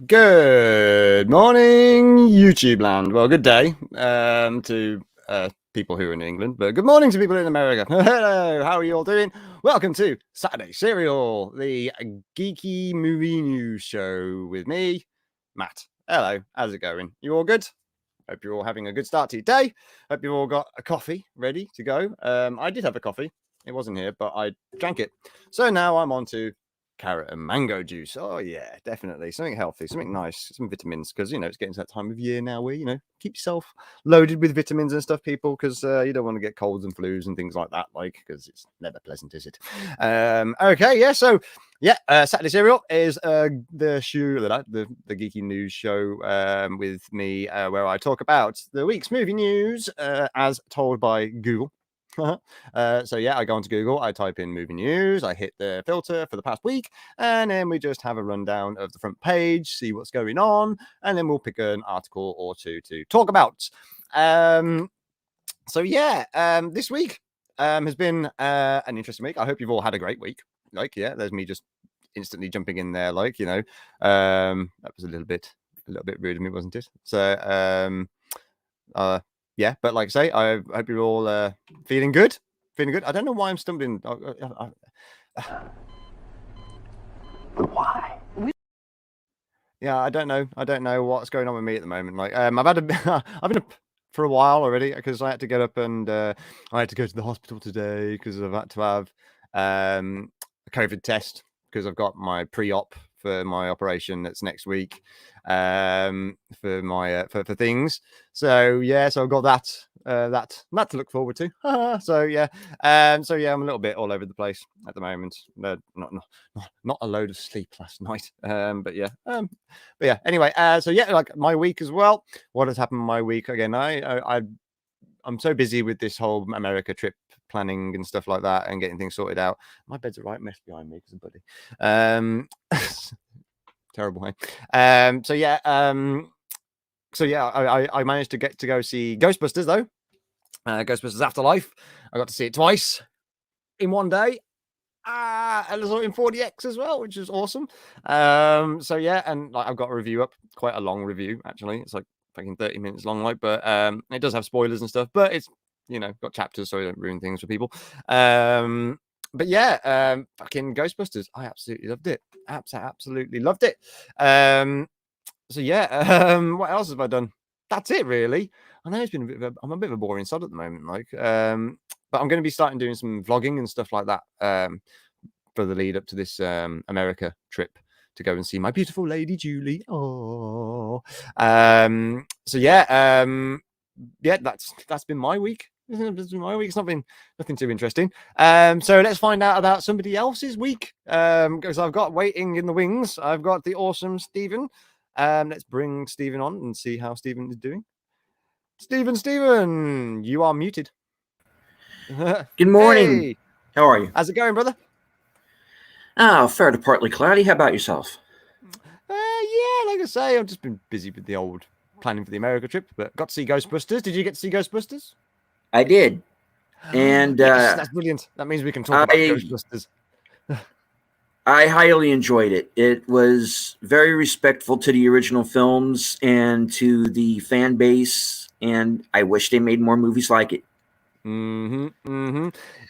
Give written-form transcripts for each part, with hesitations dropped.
Good morning, YouTube land. Well, good day to people who are in England, but good morning to people in America. Hello, how are you all doing? Welcome to Saturday Serial, the geeky movie news show with me, Matt. Hello, how's it going? You all good? Hope you're all having a good start to your day. Hope you've all got a coffee ready to go. I did have a coffee. It wasn't here, but I drank it. So now I'm on to carrot and mango juice. Oh yeah, definitely something healthy, something nice, some vitamins, because it's getting to that time of year now where keep yourself loaded with vitamins and stuff, people, because you don't want to get colds and flus and things like that, because it's never pleasant, is it? Okay, yeah. So yeah, Saturday Serial is the show the geeky news show with me, where I talk about the week's movie news as told by Google. So yeah, I go onto Google, I type in movie news, I hit the filter for the past week, and then we just have a rundown of the front page, see what's going on, and then we'll pick an article or two to talk about. So yeah, this week has been an interesting week. I hope you've all had a great week. There's me just instantly jumping in there, that was a little bit rude of me, wasn't it? So yeah, but like I say, I hope you're all feeling good. I don't know why I'm stumbling. Why? Yeah, I don't know what's going on with me at the moment. I've been up for a while already because I had to get up and I had to go to the hospital today because I've had to have a COVID test because I've got my pre-op for my operation that's next week for my for things. So yeah, so I've got that to look forward to. So yeah, I'm a little bit all over the place at the moment. Not a load of sleep last night. But yeah. Anyway, so yeah, like my week as well. What has happened in my week again? I'm so busy with this whole America trip planning and stuff like that and getting things sorted out. My bed's a right mess behind me because of Buddy. Terrible, hey? I managed to get to go see Ghostbusters though. Ghostbusters Afterlife. I got to see it twice in one day. And I saw it in 40x as well, which is awesome. So yeah, and like I've got a review up, quite a long review actually. It's like fucking 30 minutes long, but it does have spoilers and stuff, but it's got chapters so I don't ruin things for people. But yeah, fucking Ghostbusters, I absolutely loved it. Absolutely loved it. So yeah, what else have I done? That's it really. I know it's been I'm a bit of a boring sod at the moment, but I'm going to be starting doing some vlogging and stuff like that for the lead up to this America trip to go and see my beautiful lady Julie. Oh, so yeah, that's been my week. It's been my week. It's not been nothing too interesting. So let's find out about somebody else's week. Because I've got waiting in the wings. I've got the awesome Stephen. Let's bring Stephen on and see how Stephen is doing. Stephen, you are muted. Good morning. Hey, how are you? How's it going, brother? Fair to partly cloudy. How about yourself? Yeah, like I say, I've just been busy with the old planning for the America trip, but got to see Ghostbusters. Did you get to see Ghostbusters? I did. And yes, that's brilliant. That means we can talk about Ghostbusters. I highly enjoyed it. It was very respectful to the original films and to the fan base, and I wish they made more movies like it.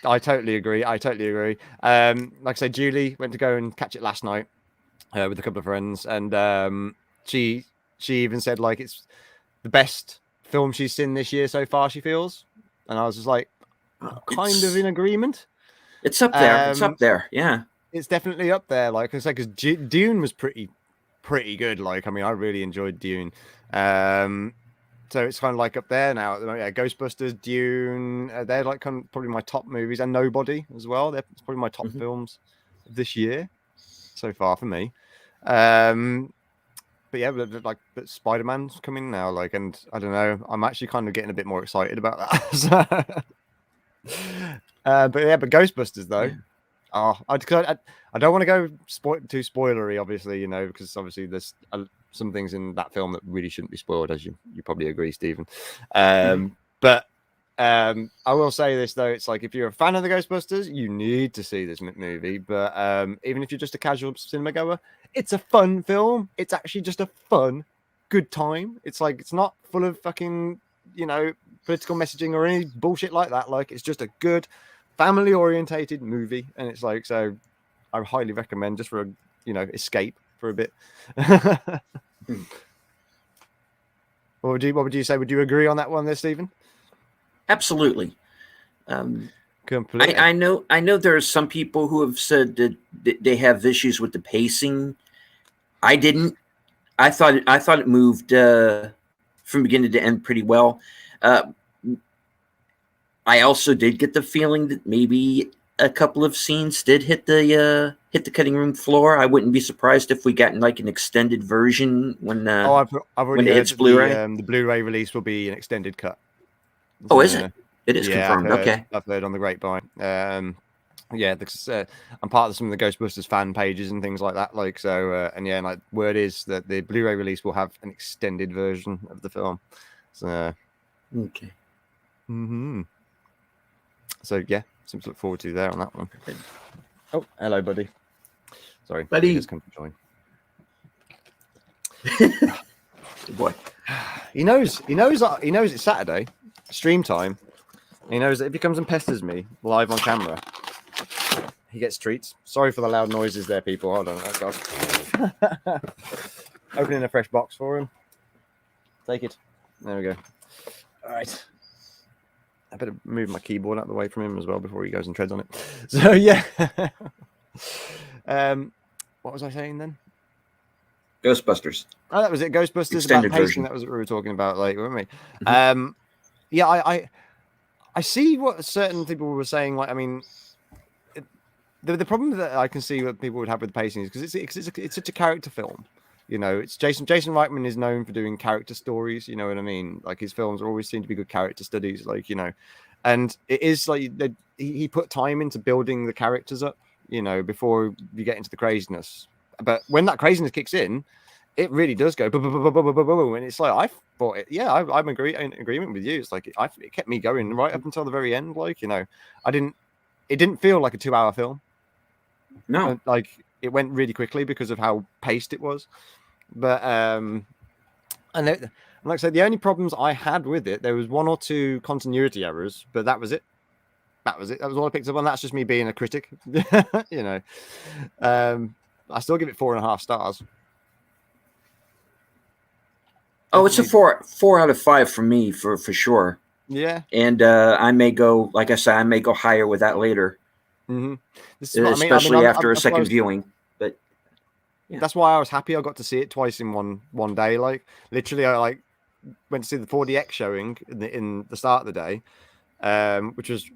I totally agree. Like I said, Julie went to go and catch it last night with a couple of friends, and she even said like it's the best film she's seen this year so far. She feels, and I was just like, kind of in agreement. It's up there. It's up there. Yeah, it's definitely up there. Like I said, because Dune was pretty good. Like I mean, I really enjoyed Dune. So it's kind of like up there now. Yeah, Ghostbusters, Dune, they're like probably my top movies, and Nobody as well. They're probably my top films of this year so far for me. But yeah, but Spider-Man's coming now, and I don't know. I'm actually kind of getting a bit more excited about that. But Ghostbusters though. Yeah. I don't want to go too spoilery, obviously, because obviously there's some things in that film that really shouldn't be spoiled, as you probably agree, Stephen. But I will say this though, it's like if you're a fan of the Ghostbusters, you need to see this movie. But even if you're just a casual cinema goer, it's a fun film. It's actually just a fun, good time. It's like it's not full of fucking, political messaging or any bullshit like that. Like it's just a good, family orientated movie, and it's like so. I highly recommend just for a escape for a bit. What would you say? Would you agree on that one there, Stephen? Absolutely. Completely. I know there are some people who have said that they have issues with the pacing. I didn't. I thought it moved from beginning to end pretty well. I also did get the feeling that maybe a couple of scenes did hit the cutting room floor. I wouldn't be surprised if we got like an extended version when I've already heard it's Blu-ray. The Blu-ray release will be an extended cut. Oh, is it? It is confirmed. I've heard on the grapevine. Because I'm part of some of the Ghostbusters fan pages and things like that. Like so, like word is that the Blu-ray release will have an extended version of the film. So, okay. Mm-hmm. So yeah, something to look forward to there on that one. Oh, hello, buddy. Sorry, buddy. He just come to join. Boy, he knows it's Saturday, stream time. He knows that if he comes and pesters me live on camera, he gets treats. Sorry for the loud noises there, people. Hold on. Oh, God. Opening a fresh box for him. Take it. There we go. All right. I better move my keyboard out of the way from him as well before he goes and treads on it. So, yeah. What was I saying then? Ghostbusters. Oh, that was it. Ghostbusters. Extended about pacing. Version. That was what we were talking about, like, weren't we? Mm-hmm. I see what certain people were saying. Like, I mean, the problem that I can see what people would have with the pacing is because it's such a character film. It's Jason Reitman is known for doing character stories. You know what I mean? Like his films always seem to be good character studies. Like and it is like he put time into building the characters up. Before you get into the craziness. But when that craziness kicks in, it really does go boom, boom, boom, boom, boom, boom, boom, and it's like I thought it. Yeah, I'm in agreement with you. It's like it kept me going right up until the very end. Like it didn't feel like a 2-hour film. No, like it went really quickly because of how paced it was. But like I said, the only problems I had with it, there was 1 or 2 continuity errors, but that was it. That was all I picked up on. That's just me being a critic. I still give it 4.5 stars. Oh, it's a 4 out of 5 for me for sure. Yeah, and I may go, like I said, I may go higher with that later. Mm-hmm. Especially after a second viewing. But yeah. That's why I was happy I got to see it twice in one day. Like literally, I went to see the 4DX showing in the start of the day. Which was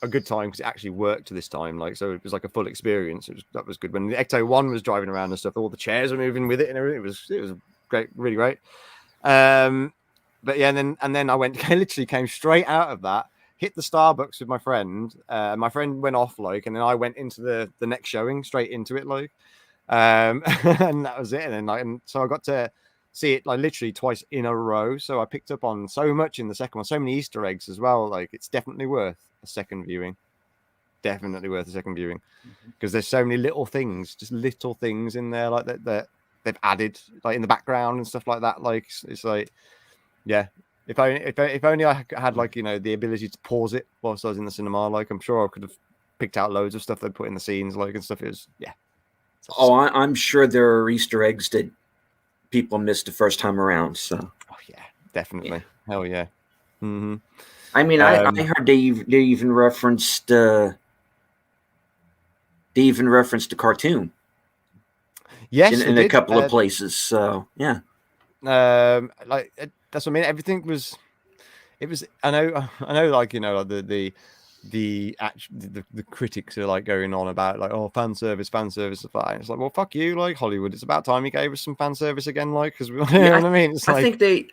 a good time because it actually worked this time. Like, so it was like a full experience. That was good. When the Ecto 1 was driving around and stuff, all the chairs were moving with it and everything. It was great, really great. But yeah, and then I literally came straight out of that, hit the Starbucks with my friend. My friend went off and then I went into the next showing straight into it and that was it. And so I got to see it literally twice in a row. So I picked up on so much in the second one, so many Easter eggs as well. Like it's definitely worth a second viewing. Definitely worth a second viewing because there's so many just little things in there that they've added in the background and stuff like that. Like it's like, yeah. If only I had the ability to pause it whilst I was in the cinema. I'm sure I could have picked out loads of stuff they put in the scenes and stuff. It was I'm sure there are Easter eggs that people missed the first time around. So yeah, definitely. Hell yeah. Mm-hmm. I mean, I heard they even referenced the cartoon. Yes, in a couple of places. So yeah. That's what I mean. Everything was. It was. I know. The critics are going on about fan service is fine. It's like, well, fuck you, Hollywood. It's about time you gave us some fan service again, because you know what I mean. It's I think they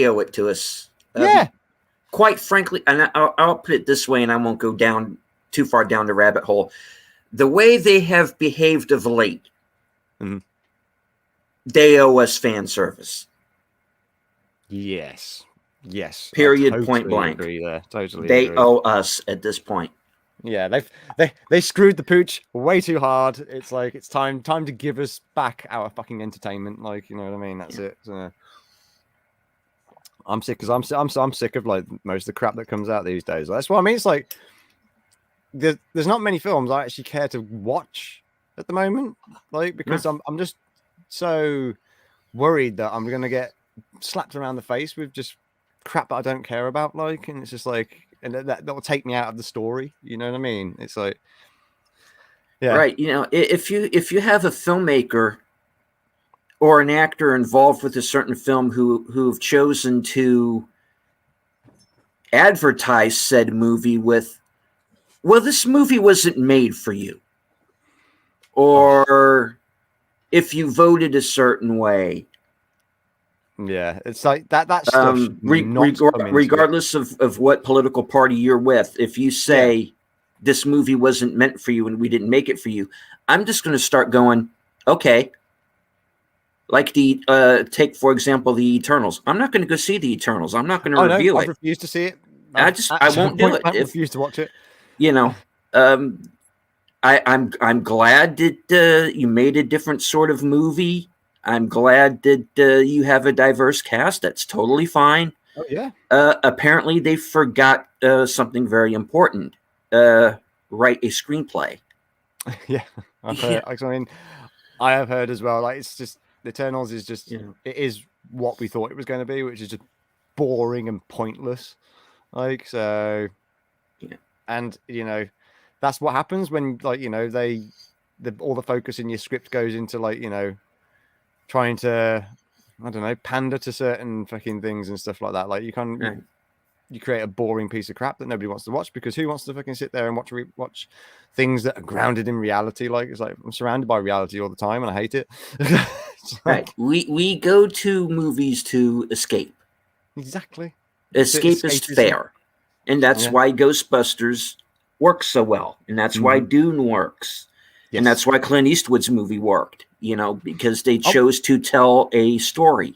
owe it to us. Yeah. Quite frankly, and I'll put it this way, and I won't go down too far down the rabbit hole. The way they have behaved of late, they owe us fan service. Yes. Yes, I Period. Point totally blank. agree there. Totally They agree. owe us at this point. Yeah, they screwed the pooch way too hard. It's like it's time to give us back our fucking entertainment. Like, you know what I mean? That's it. So, I'm sick because I'm sick of like most of the crap that comes out these days. That's what I mean. It's like there's not many films I actually care to watch at the moment. Like, because I'm just so worried that I'm gonna get slapped around the face with just crap that I don't care about. Like, and it's just like, and that will take me out of the story. You know what I mean? It's like, yeah, Right. You know, if you have a filmmaker or an actor involved with a certain film who've chosen to advertise said movie with, well, this movie wasn't made for you, or if you voted a certain way, yeah, it's like that stuff should not come into it. regardless of what political party you're with, if you say this movie wasn't meant for you and we didn't make it for you, I'm just going to start going, okay. Like take for example the Eternals. I'm not going to go see the Eternals. I'm not going to review I've it. refused to see it. I won't do it. I refuse to watch it. You know, um, I'm glad that you made a different sort of movie. I'm glad that you have a diverse cast. That's totally fine. Oh yeah. Apparently, they forgot something very important. Write a screenplay. Yeah, I've heard. I mean, I have heard as well. Like, it's just the Eternals is just it is what we thought it was going to be, which is just boring and pointless. Like, so, and you know, that's what happens when, like, you know, all the focus in your script goes into, like, you know, trying to, I don't know, pander to certain fucking things and stuff like that. Like, you create a boring piece of crap that nobody wants to watch, because who wants to fucking sit there and watch things that are grounded in reality? Like, it's like I'm surrounded by reality all the time and I hate it. Right. We go to movies to escape. Exactly. Escape is fair. And that's why Ghostbusters works so well. And that's why Dune works. Yes. And that's why Clint Eastwood's movie worked, you know, because they chose to tell a story.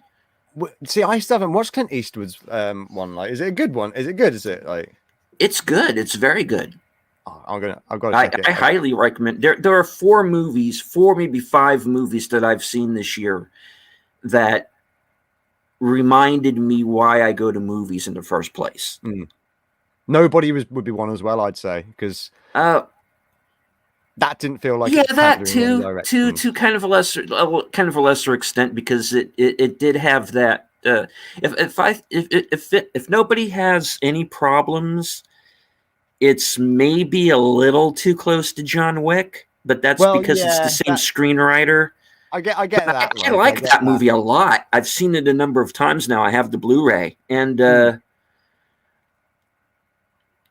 See, I still haven't watched Clint Eastwood's one. Like, is it a good one? Is it good? Is it like? It's good. It's very good. Oh, I've got to check it. I highly recommend. There are 4 maybe 5 movies that I've seen this year that reminded me why I go to movies in the first place. Nobody would be one as well, I'd say, because that didn't feel like that too to kind of a lesser extent, because it did have that. If nobody has any problems, it's maybe a little too close to John Wick, but that's because it's the same screenwriter. I get that. I like that movie a lot. I've seen it a number of times now. I have the Blu-ray, and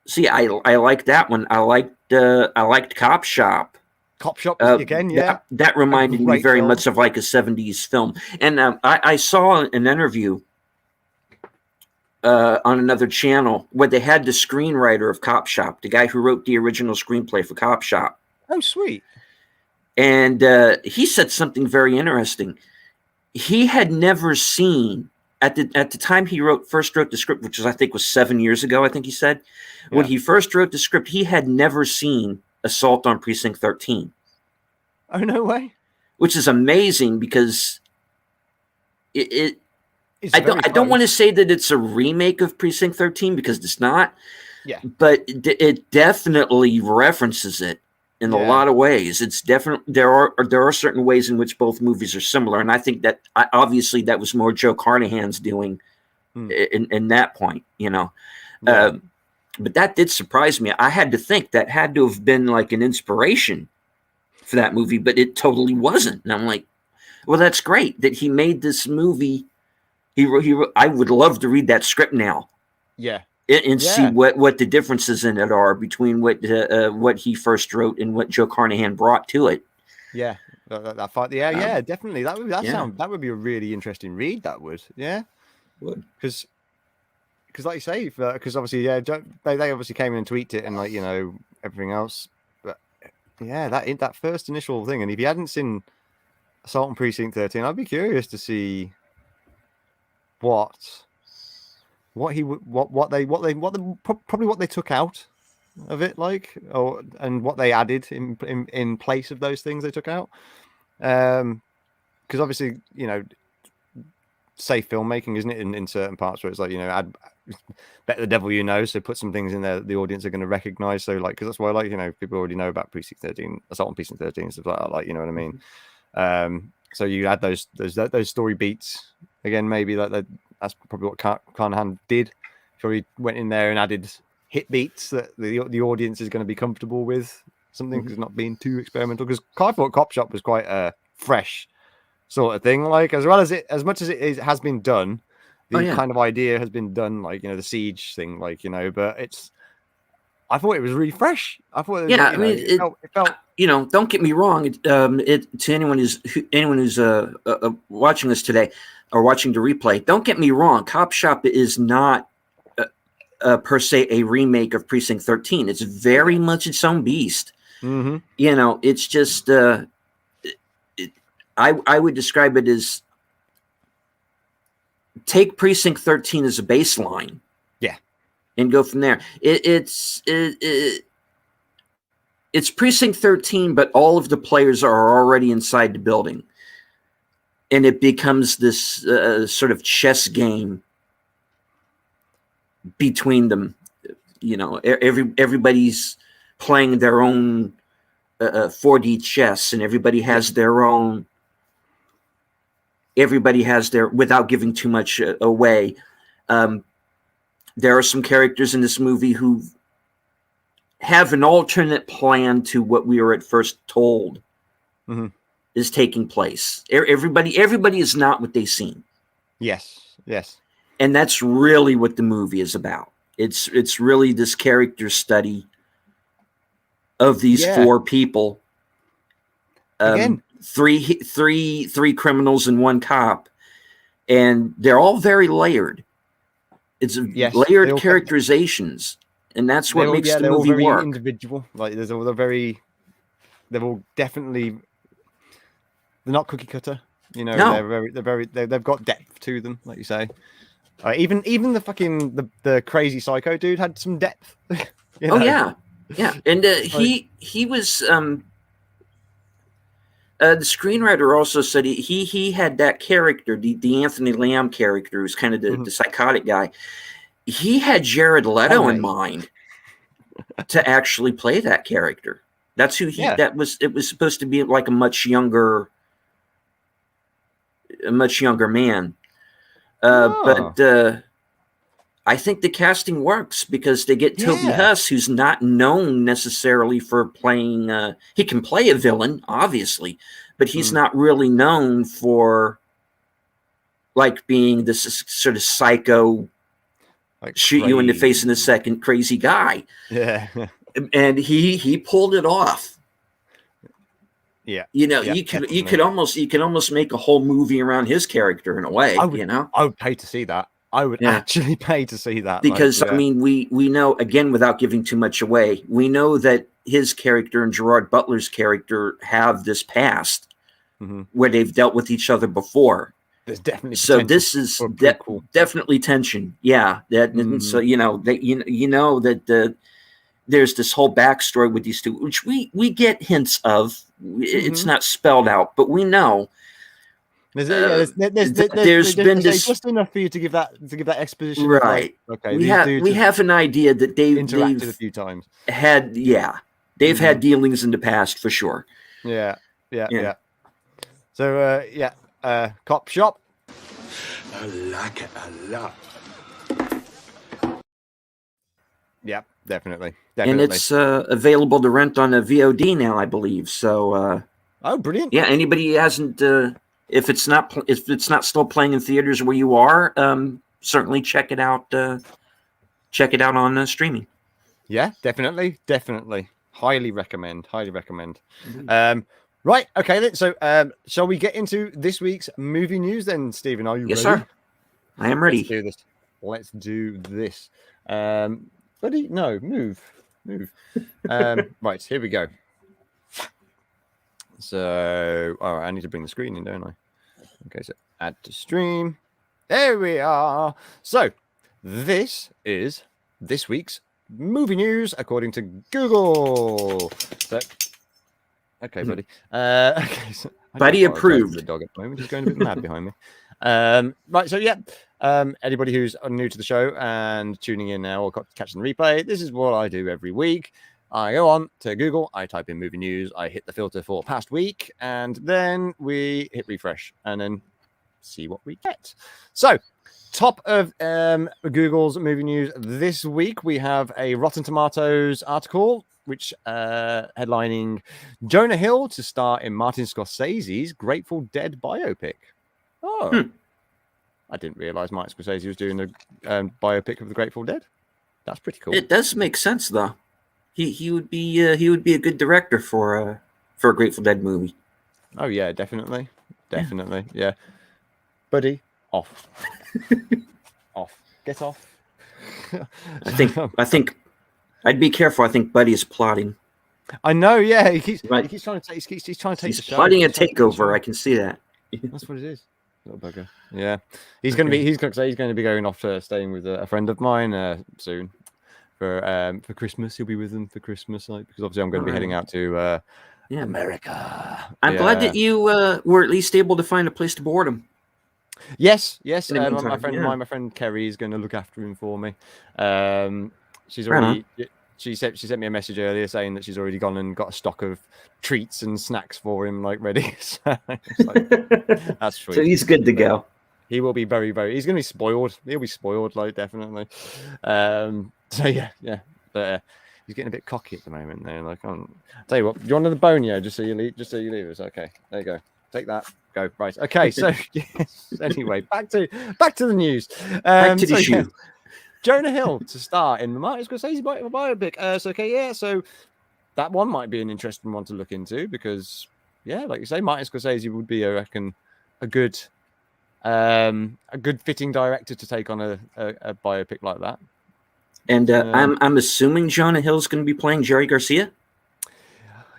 see, I like that one. I liked Cop Shop. Cop Shop again, that reminded me very much of like a 70s film. And I saw an interview on another channel where they had the screenwriter of Cop Shop, the guy who wrote the original screenplay for Cop Shop. Oh, sweet. And he said something very interesting. He had never seen, at the time he first wrote the script, which I think was 7 years ago, I think he said, when he first wrote the script, he had never seen Assault on Precinct 13. Oh, no way. Which is amazing, because I don't want to say that it's a remake of Precinct 13, because it's not. Yeah. But it definitely references it in a lot of ways. It's definitely there are certain ways in which both movies are similar, and I think that obviously that was more Joe Carnahan's doing in that point, you know. Yeah. But that did surprise me. I had to think that had to have been like an inspiration for that movie, but it totally wasn't. And I'm like, well, that's great that he made this movie. I would love to read that script now. Yeah. And see what the differences in it are between what he first wrote and what Joe Carnahan brought to it. Yeah, that fight. Yeah, definitely. That would be a really interesting read. That would, would, because like you say, because obviously, they obviously came in and tweaked it and, like, you know, everything else. But yeah, that first initial thing, and if you hadn't seen Assault on Precinct 13, I'd be curious to see what probably what they took out of it, like, and what they added in place of those things they took out. Because obviously, safe filmmaking, isn't it? In certain parts where it's like, add bet the devil so put some things in there that the audience are going to recognize. So like, because that's why, like, people already know about Precinct 13, Assault on Precinct 13, stuff like that. Like, you know what I mean? So you add those story beats again. Maybe that's probably what Carnahan did. So he went in there and added hit beats that the audience is going to be comfortable with. Something because not being too experimental. Because I thought Cop Shop was quite fresh sort of thing, like as much as it has been done, the kind of idea has been done, like, the siege thing, like, but I thought it was really fresh. I thought it felt don't get me wrong, to anyone who's watching this today or watching the replay, don't get me wrong, Cop Shop is not per se a remake of Precinct 13. It's very much its own beast. It's just I would describe it as, take Precinct 13 as a baseline, and go from there. It's Precinct 13, but all of the players are already inside the building, and it becomes this sort of chess game between them. Everybody's playing their own 4D chess, and everybody has their own. Everybody has their, without giving too much away. There are some characters in this movie who have an alternate plan to what we were at first told is taking place. Everybody is not what they seem. Yes. And that's really what the movie is about. It's really this character study of these four people. Again, three criminals and one cop, and they're all very layered. It's layered characterizations, and that's what makes the movie very work. Individual, like they're all definitely, they're not cookie cutter. No. They've got depth to them, like you say. Even the crazy psycho dude had some depth. Yeah, and he was. The screenwriter also said he had that character, the Anthony Lamb character, who's kind of the psychotic guy. He had Jared Leto in mind to actually play that character. That's who it was supposed to be, like a much younger man. But I think the casting works because they get Toby Huss, who's not known necessarily for playing. He can play a villain, obviously, but he's not really known for like being this sort of psycho, like shoot you in the face in a second, crazy guy. Yeah, and he pulled it off. Yeah, you could almost make a whole movie around his character in a way. I would pay to see that. I would actually pay to see that, because I mean, we know, again, without giving too much away, we know that his character and Gerard Butler's character have this past where they've dealt with each other before. There's definitely this is definitely tension. Yeah, and so that there's this whole backstory with these two, which we get hints of. It's not spelled out, but we know. There's been just enough for you to give that exposition, right? Like, okay, we have an idea that they've interacted a few times. They've had dealings in the past for sure. Yeah. So Cop Shop. I like it a lot. Yeah, definitely. And it's available to rent on a VOD now, I believe. So. Oh, brilliant! Yeah, anybody hasn't. If it's not still playing in theaters where you are, certainly check it out. Check it out on streaming. Yeah, definitely. Highly recommend. Right. Okay. Then. So, shall we get into this week's movie news then, Stephen? Are you ready? Yes, sir. I am ready. Let's do this. Buddy, no, move. Right. Here we go. So, I need to bring the screen in, don't I? Okay, so add to stream. There we are. So, this is this week's movie news according to Google. So, okay, buddy. Okay, so Buddy approved. The dog at the moment, he's going a bit mad behind me. Right, so yeah, anybody who's new to the show and tuning in now or catching the replay, this is what I do every week. I go on to Google, I type in movie news, I hit the filter for past week, and then we hit refresh and then see what we get. So, top of Google's movie news this week, we have a Rotten Tomatoes article, which headlining Jonah Hill to star in Martin Scorsese's Grateful Dead biopic. Oh, I didn't realize Martin Scorsese was doing a biopic of the Grateful Dead. That's pretty cool. It does make sense, though. He would be a good director for a Grateful Dead movie. Oh yeah, definitely, yeah. Buddy, off, off, get off. I think I'd be careful. I think Buddy is plotting. I know, yeah. He keeps trying to take. He's trying to take He's the show. plotting a takeover. I can see that. That's what it is. Little bugger. Yeah, he's going to be going off staying with a friend of mine soon for Christmas. He'll be with them for Christmas, because obviously I'm going to be heading out to America. I'm glad that you were at least able to find a place to board him. Yes. My friend Kerry is going to look after him for me. She's Right already. She sent me a message earlier saying that she's already gone and got a stock of treats and snacks for him, ready. So that's sweet. So he's good to go. He will be very, very. He's going to be spoiled. He'll be spoiled, definitely. So yeah. But he's getting a bit cocky at the moment. Though, I'll tell you what. Do you want another bone? Yeah, just so you leave us. Okay, there you go. Take that. Go right. Okay. So yes. Anyway, back to the news. Back to the shoe. Yeah. Jonah Hill to star in the Martin Scorsese biopic. So that one might be an interesting one to look into because, like you say, Martin Scorsese would be, I reckon, a good fitting director to take on a biopic like that. And I'm assuming Jonah Hill's going to be playing Jerry Garcia.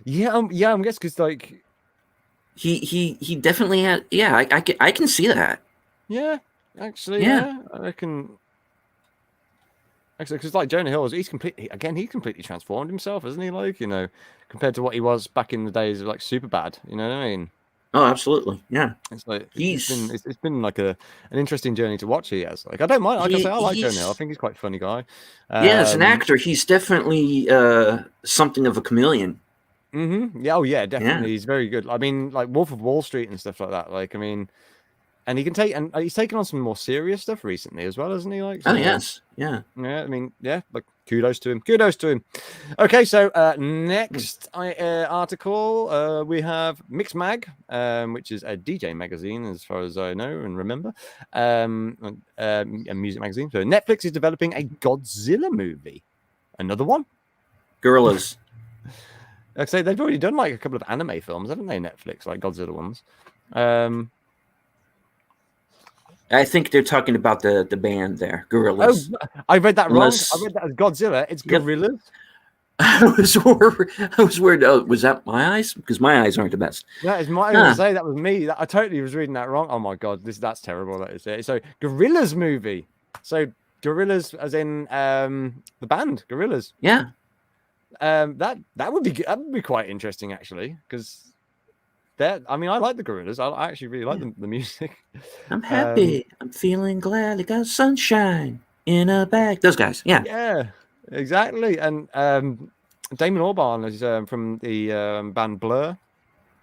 Yeah, I'm guessing because he definitely had. Yeah, I can see that. Yeah, actually, yeah, I reckon. Actually, because Jonah Hill, he's completely transformed himself, hasn't he? Compared to what he was back in the days of Superbad. You know what I mean? Oh, absolutely. Yeah. It's it's been an interesting journey to watch. He has. I don't mind. I like Jonah Hill. I think he's quite a funny guy. As an actor, he's definitely something of a chameleon. Mm-hmm. Yeah. Oh, yeah. Definitely. Yeah. He's very good. I mean, Wolf of Wall Street and stuff like that. And he can take, and he's taken on some more serious stuff recently as well, hasn't he? Yes, yeah. I mean, yeah. Kudos to him. Okay, so next article, we have Mix Mag, which is a DJ magazine, as far as I know and remember, a music magazine. So Netflix is developing a Godzilla movie. Another one. Gorillas. Like I say, they've already done a couple of anime films, haven't they? Netflix, Godzilla ones. I think they're talking about the band there, Gorillas. Oh, I read that wrong. I read that as Godzilla. It's Gorillas. I was worried. Oh, was that my eyes? Because my eyes aren't the best. That is my. I was gonna say that was me. I totally was reading that wrong. Oh my god, that's terrible. That is it. So Gorillas movie. So Gorillas, as in the band Gorillas. Yeah. That would be quite interesting actually, because. I like the Gorillas. I actually really like the music. I'm happy. I'm feeling glad. I got sunshine in a bag. Those guys, yeah. Yeah, exactly. And Damon Albarn is from the band Blur.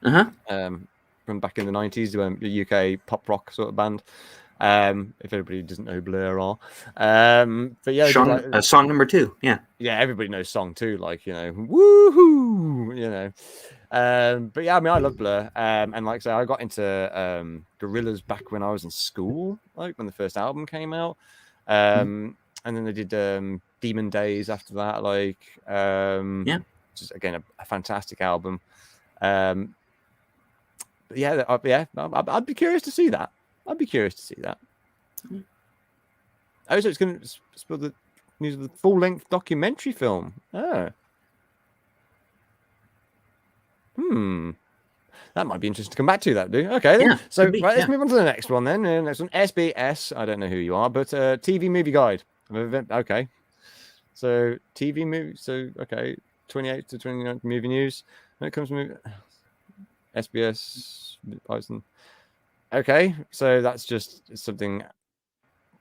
From back in the 90s, a UK pop rock sort of band. If everybody doesn't know who Blur are. But yeah, song number 2. Yeah. Yeah, everybody knows song 2, woohoo, but yeah, I mean, I love Blur. And I say, I got into Gorillaz back when I was in school, when the first album came out. And then they did Demon Days after that, just again a fantastic album. But I'd be curious to see that. Oh, so it's going to spill the news of the full-length documentary film. Oh. That might be interesting to come back to. That do okay. Then. Yeah, So could be, right, let's yeah. move on to the next one. Then next one, SBS. I don't know who you are, but TV movie guide. Okay. So TV movie. So okay, 28 to 29 movie news. When it comes to movie, SBS Python. Okay, so that's just something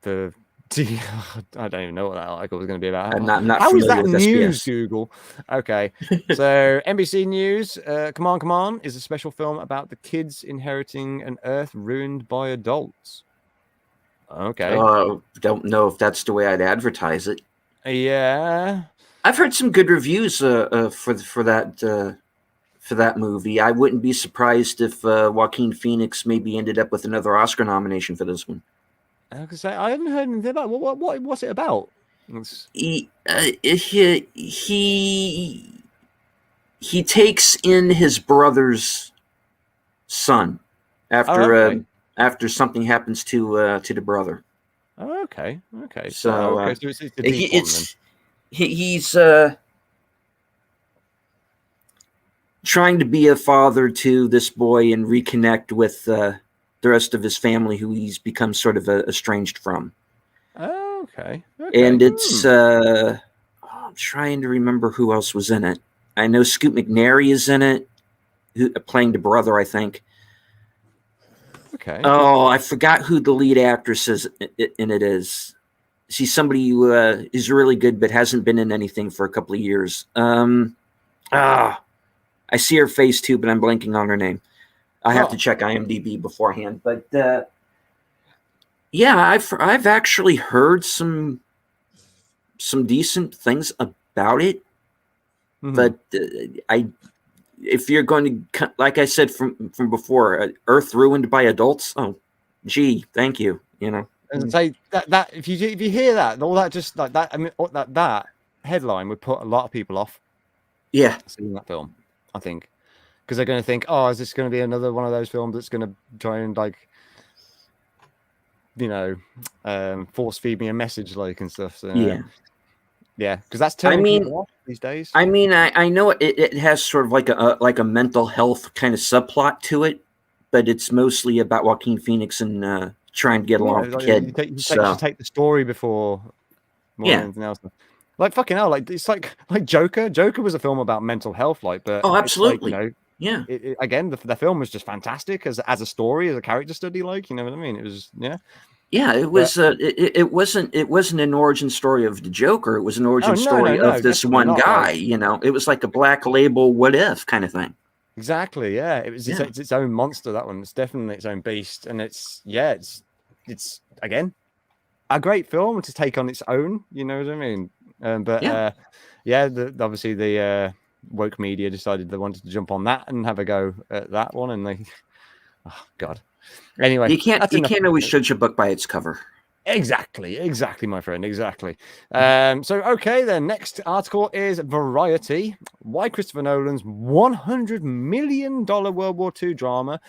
for. I don't even know what that article was going to be about. I'm not How is familiar that with news, SBS. Google? Okay, so NBC News, Come On, Come On is a special film about the kids inheriting an Earth ruined by adults. Okay. Don't know if that's the way I'd advertise it. Yeah. I've heard some good reviews for that movie. I wouldn't be surprised if Joaquin Phoenix maybe ended up with another Oscar nomination for this one. I could say I haven't heard anything about what's it about. He takes in his brother's son after something happens to the brother. Okay. So it's a deep one, then. He's trying to be a father to this boy and reconnect with the rest of his family, who he's become sort of estranged from. Okay. And it's I'm trying to remember who else was in it. I know Scoot McNairy is in it, playing the brother, I think. Okay. Oh, I forgot who the lead actress is in it is. She's somebody who is really good, but hasn't been in anything for a couple of years. I see her face too, but I'm blanking on her name. I have to check IMDb beforehand. But yeah, I've actually heard some decent things about it. Mm-hmm. But if you're going to, like I said from before, Earth ruined by adults. Oh, gee, thank you. You know. And say that if you hear that, all that just like that, I mean, that headline would put a lot of people off. Yeah, seeing that film, I think, because they're going to think, oh, is this going to be another one of those films that's going to try and force feed me a message and stuff. So, yeah, because that's turning people off these days. I mean, I know it has sort of like a mental health kind of subplot to it, but it's mostly about Joaquin Phoenix and trying to get along with the kid. You should take the story before more than anything else. Like fucking hell, it's like Joker. Joker was a film about mental health, but absolutely, again, the film was just fantastic as a story, as a character study. You know what I mean? It was it was. It wasn't an origin story of the Joker. It was an origin story of this one guy. It was like a Black Label what if kind of thing. Exactly. Yeah, it was. It's its own monster. That one. It's definitely its own beast, and it's again a great film to take on its own. You know what I mean? Obviously the woke media decided they wanted to jump on that and have a go at that one, and they, oh god. Anyway, you can't always judge a book by its cover. Exactly, my friend. Exactly. So okay, then next article is Variety. Why Christopher Nolan's $100 million World War II drama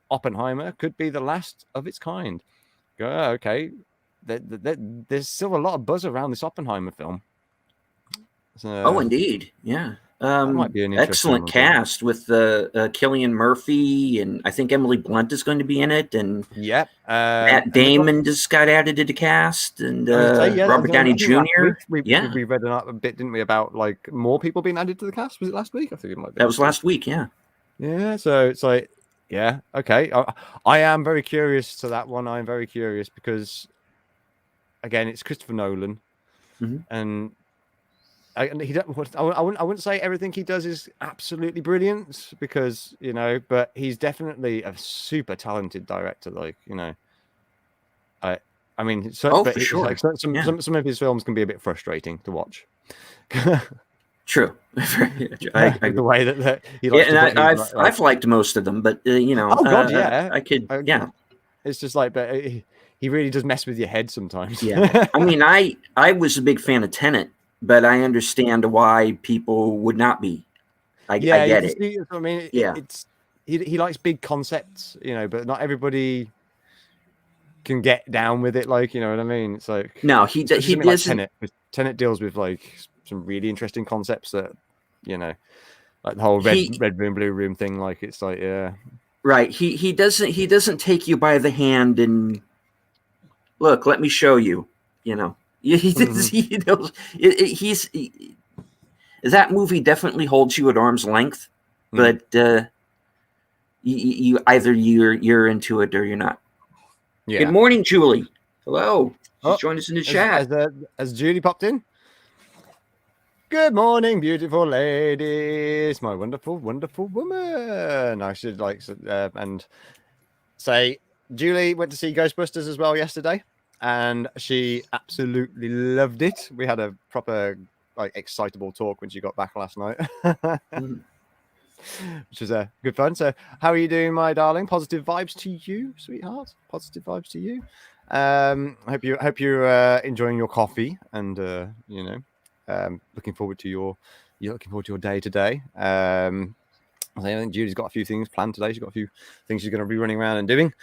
Oppenheimer could be the last of its kind. Okay, there's still a lot of buzz around this Oppenheimer film. So, indeed, yeah. Might be an excellent cast with Cillian Murphy, and I think Emily Blunt is going to be in it, and Matt Damon just got added to the cast, and Robert Downey Jr. We read a bit, didn't we, about more people being added to the cast? Was it last week? I think it might be. That was last week, yeah. Yeah, so it's okay. I am very curious to that one. I'm very curious because, again, it's Christopher Nolan, and I wouldn't say everything he does is absolutely brilliant because but he's definitely a super talented director. I mean, for sure. Some of his films can be a bit frustrating to watch. True. The way that he likes I've liked most of them, but oh god, yeah, I could, It's just but he really does mess with your head sometimes. Yeah, I mean, I was a big fan of Tenet, but I understand why people would not be. I get it. I mean, he likes big concepts, but not everybody can get down with it. You know what I mean? It's no, he doesn't. Tenet deals with some really interesting concepts that like the whole red room, blue room thing. Right. He doesn't take you by the hand and look, let me show you. You know. He knows. That movie definitely holds you at arm's length, but you either you're into it or you're not. Yeah. Good morning, Julie. Hello. She's joined us in the chat. Has Julie popped in? Good morning, beautiful ladies. My wonderful, wonderful woman. I should and say Julie went to see Ghostbusters as well yesterday, and she absolutely loved it. We had a proper excitable talk when she got back last night. Which was good fun. So, how are you doing, my darling? Positive vibes to you, sweetheart. Positive vibes to you. Hope you're enjoying your coffee and looking forward to your day today. I think Julie's got a few things planned today. She's got a few things she's going to be running around and doing.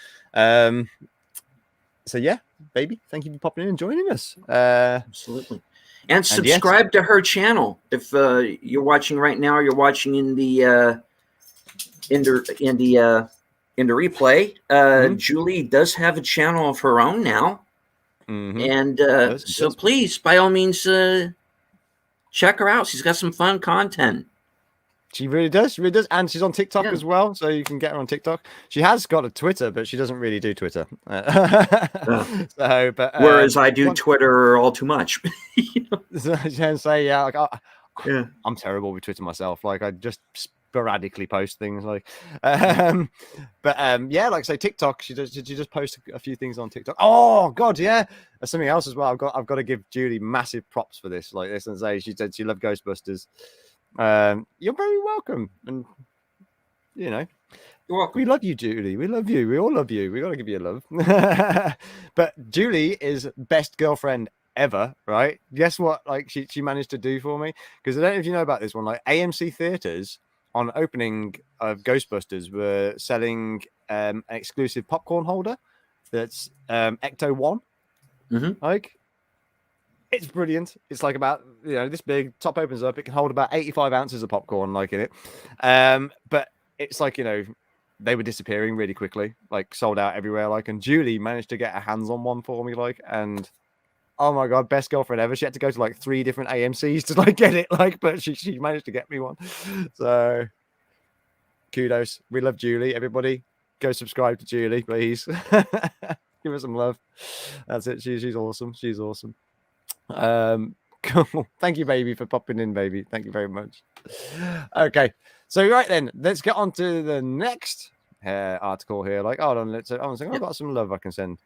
So yeah, baby, thank you for popping in and joining us. Absolutely. And subscribe to her channel. If you're watching right now, or you're watching in the replay. Julie does have a channel of her own now, and so please, by all means, check her out. She's got some fun content. She really does. She really does. And she's on TikTok as well. So you can get her on TikTok. She has got a Twitter, but she doesn't really do Twitter. Whereas I do Twitter all too much. I'm terrible with Twitter myself. Like I just sporadically post things say TikTok. She just post a few things on TikTok. Oh God, yeah. There's something else as well. I've got to give Julie massive props for this. Like this and say she said she loved Ghostbusters. You're very welcome, and you're welcome. We love you, Julie. We love you. We all love you. We got to give you love. But Julie is best girlfriend ever, right? Guess what? Like she managed to do for me, because I don't know if you know about this one. Like AMC theaters on opening of Ghostbusters were selling an exclusive popcorn holder that's Ecto One. Like. It's brilliant. It's like about this big. Top opens up. It can hold about 85 ounces of popcorn, like in it. But it's like they were disappearing really quickly, like sold out everywhere. Like, and Julie managed to get her hands on one for me, like, and oh my God, best girlfriend ever. She had to go to like 3 different AMCs to get it, but she managed to get me one. So kudos. We love Julie. Everybody, go subscribe to Julie, please. Give her some love. That's it. She's awesome. She's awesome. Cool. Thank you, baby, for popping in, baby. Thank you very much. Okay, so right then, let's get on to the next article here. Like, hold on, I've got some love I can send.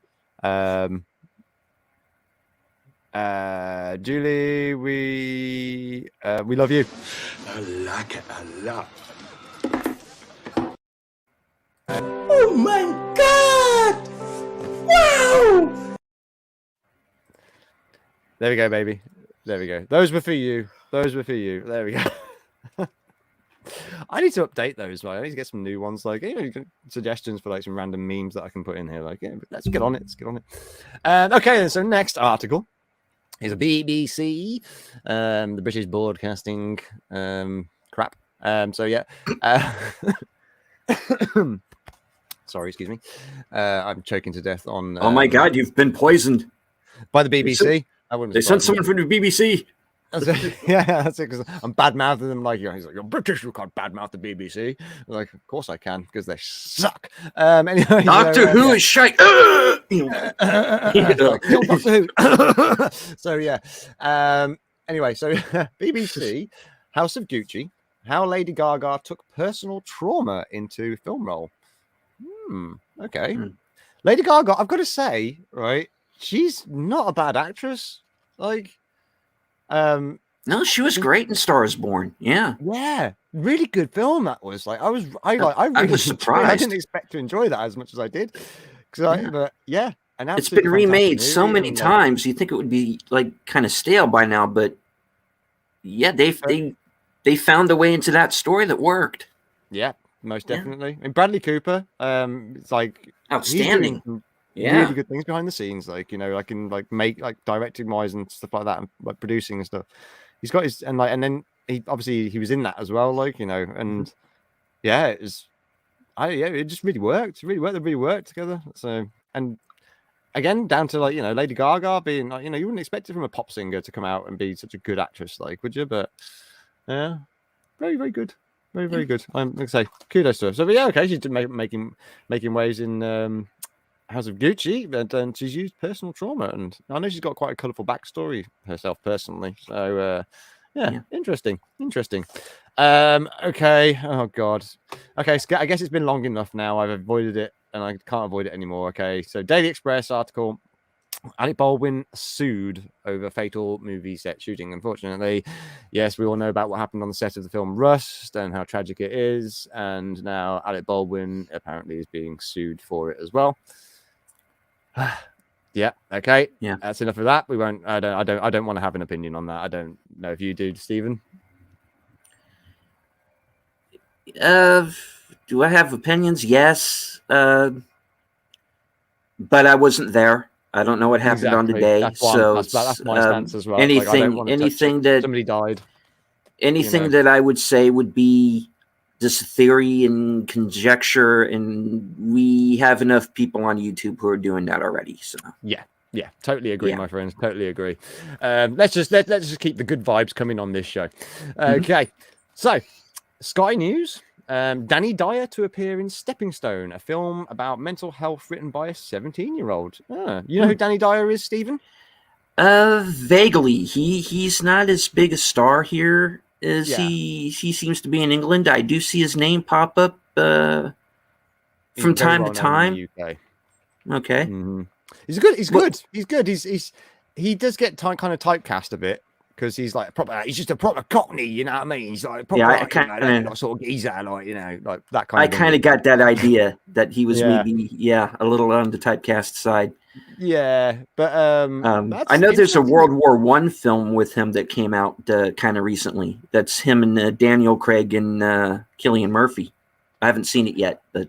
Julie, we love you. I like it a lot. Oh my God! Wow! There we go, baby. There we go. Those were for you. Those were for you. There we go. I need to update those. Right? I need to get some new ones. Like, suggestions for like some random memes that I can put in here. Like, let's get on it. Let's get on it. Okay, so next article is a BBC, the British Broadcasting crap. So yeah. Sorry, excuse me. I'm choking to death on. Oh my God, you've been poisoned by the BBC. They sent someone from the BBC. Yeah, that's it. Because I'm bad mouthing them. Like, he's like, you're British. You can't bad mouth the BBC. I'm like, of course I can, because they suck. Anyway, Doctor Who is shite. Doctor Who. So yeah. Anyway, so BBC, House of Gucci, how Lady Gaga took personal trauma into film role. Okay. Lady Gaga, I've got to say, right, she's not a bad actress. Like, no, she was great in Star is Born. Yeah, really good film that was. Like, I really was surprised. I didn't expect to enjoy that as much as I did. But yeah, and it's been remade so many times. You think it would be like kind of stale by now, but yeah, they found a way into that story that worked. Yeah, most definitely. And Bradley Cooper, it's like outstanding. Really good things behind the scenes, like like in make directing wise and stuff like that, and like producing and stuff. He's got his and then he was in that as well, and yeah, it was. it just really worked. It really worked. They really worked together. So, and again, down to like, Lady Gaga being like, you wouldn't expect it from a pop singer to come out and be such a good actress, like, would you? But yeah, very, very good. Very, very good. I'm going to say kudos to her. So, but yeah, okay, she's making waves in House of Gucci, and she's used personal trauma, and I know she's got quite a colourful backstory herself personally. So, yeah, interesting. Okay. Oh God. Okay, so I guess it's been long enough now. I've avoided it, and I can't avoid it anymore. Okay, so Daily Express article. Alec Baldwin sued over fatal movie set shooting. Unfortunately, yes, we all know about what happened on the set of the film Rust and how tragic it is. And now Alec Baldwin apparently is being sued for it as well. Yeah. Okay. Yeah. That's enough of that. We won't. I don't want to have an opinion on that. I don't know if you do, Stephen. Do I have opinions? Yes. But I wasn't there. I don't know what happened on the day. That's my stance as well. Anything that somebody died. Anything that I would say would be just theory and conjecture, and we have enough people on YouTube who are doing that already. So yeah, totally agree, my friends. Totally agree. Let's just keep the good vibes coming on this show. Okay, so Sky News. Danny Dyer to appear in Stepping Stone, a film about mental health written by a 17-year-old. You know who Danny Dyer is, Stephen? Vaguely. He's not as big a star here as he seems to be in England. I do see his name pop up from time to time. In the UK. Okay. Mm-hmm. He's good. He does get kind of typecast a bit. Because he's like he's just a proper Cockney, you know what I mean? He's like proper, that sort of geezer, like like that kind. I kind of got that idea that he was maybe a little on the typecast side. Yeah, but I know there's a World War I film with him that came out kind of recently. That's him and Daniel Craig and Cillian Murphy. I haven't seen it yet, but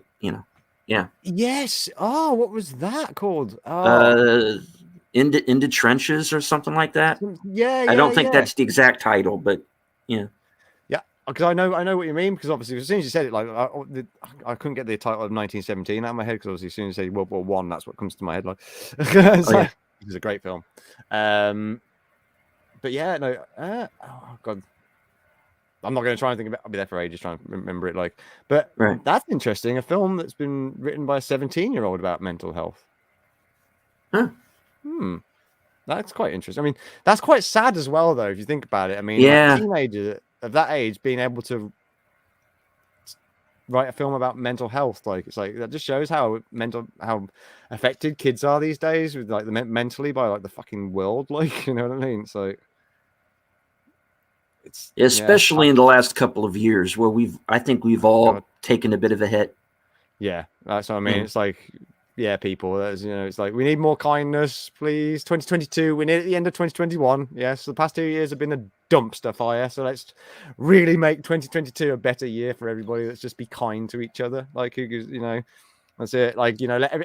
yeah. Yes. Oh, what was that called? Into trenches or something like that. Yeah, I don't think that's the exact title, but yeah, because I know what you mean. Because obviously, as soon as you said it, like I couldn't get the title of 1917 out of my head. Because obviously, as soon as you say World War One, that's what comes to my head. Like, it was a great film. But yeah, no. Oh God, I'm not going to try and think about. I'll be there for ages trying to remember it. Like, but that's interesting. A film that's been written by a 17-year-old about mental health. Huh. That's quite interesting. I mean, that's quite sad as well, though, if you think about it. I mean, like, teenagers of that age being able to write a film about mental health, like it's like that just shows how affected kids are these days with like mentally by like the fucking world, like, you know what I mean? So it's especially in the last couple of years where I think we've all taken a bit of a hit. Yeah, that's what I mean. It's like. Yeah, people. It's like we need more kindness, please. 2022. We're near at the end of 2021. Yes, the past 2 years have been a dumpster fire. So let's really make 2022 a better year for everybody. Let's just be kind to each other. Like, that's it. Like,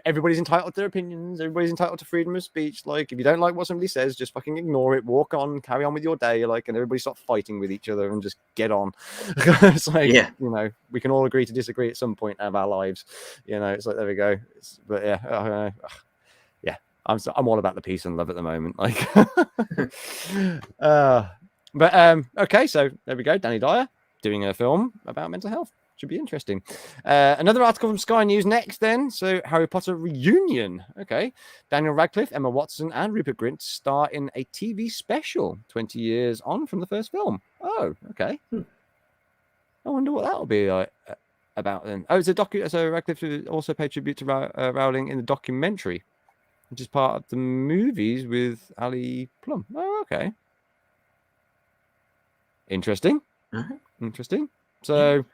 everybody's entitled to their opinions. Everybody's entitled to freedom of speech. Like, if you don't like what somebody says, just fucking ignore it. Walk on, carry on with your day. Like, and everybody stop fighting with each other and just get on. It's like, we can all agree to disagree at some point of our lives. It's like, there we go. But yeah, I'm all about the peace and love at the moment. Like, okay, so there we go. Danny Dyer doing a film about mental health. Should be interesting. Another article from Sky News next then. So Harry Potter reunion. Okay. Daniel Radcliffe, Emma Watson, and Rupert Grint star in a TV special 20 years on from the first film. Oh, okay. I wonder what that'll be like about then. Oh, it's a so Radcliffe also paid tribute to Rowling in the documentary, which is part of the movies with Ali Plum. Oh, okay. Interesting. Interesting. So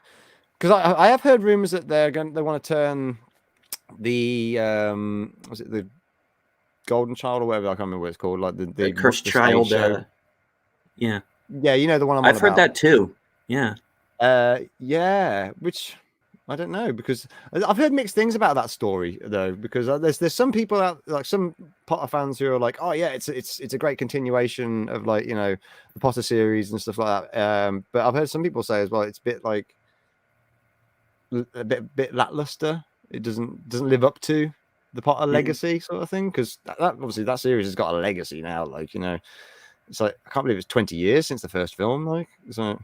because I have heard rumors that they want to turn the was it the Golden Child or whatever, I can't remember what it's called, like the Cursed Child. The one I've heard that too. Which I don't know, because I've heard mixed things about that story though, because there's some people out, like some Potter fans who are like, oh yeah, it's a great continuation of like the Potter series and stuff like that. But I've heard some people say as well, it's a bit like a bit lackluster. It doesn't live up to the Potter legacy sort of thing, because that obviously that series has got a legacy now. Like, you know, it's like I can't believe it's 20 years since the first film. Like, so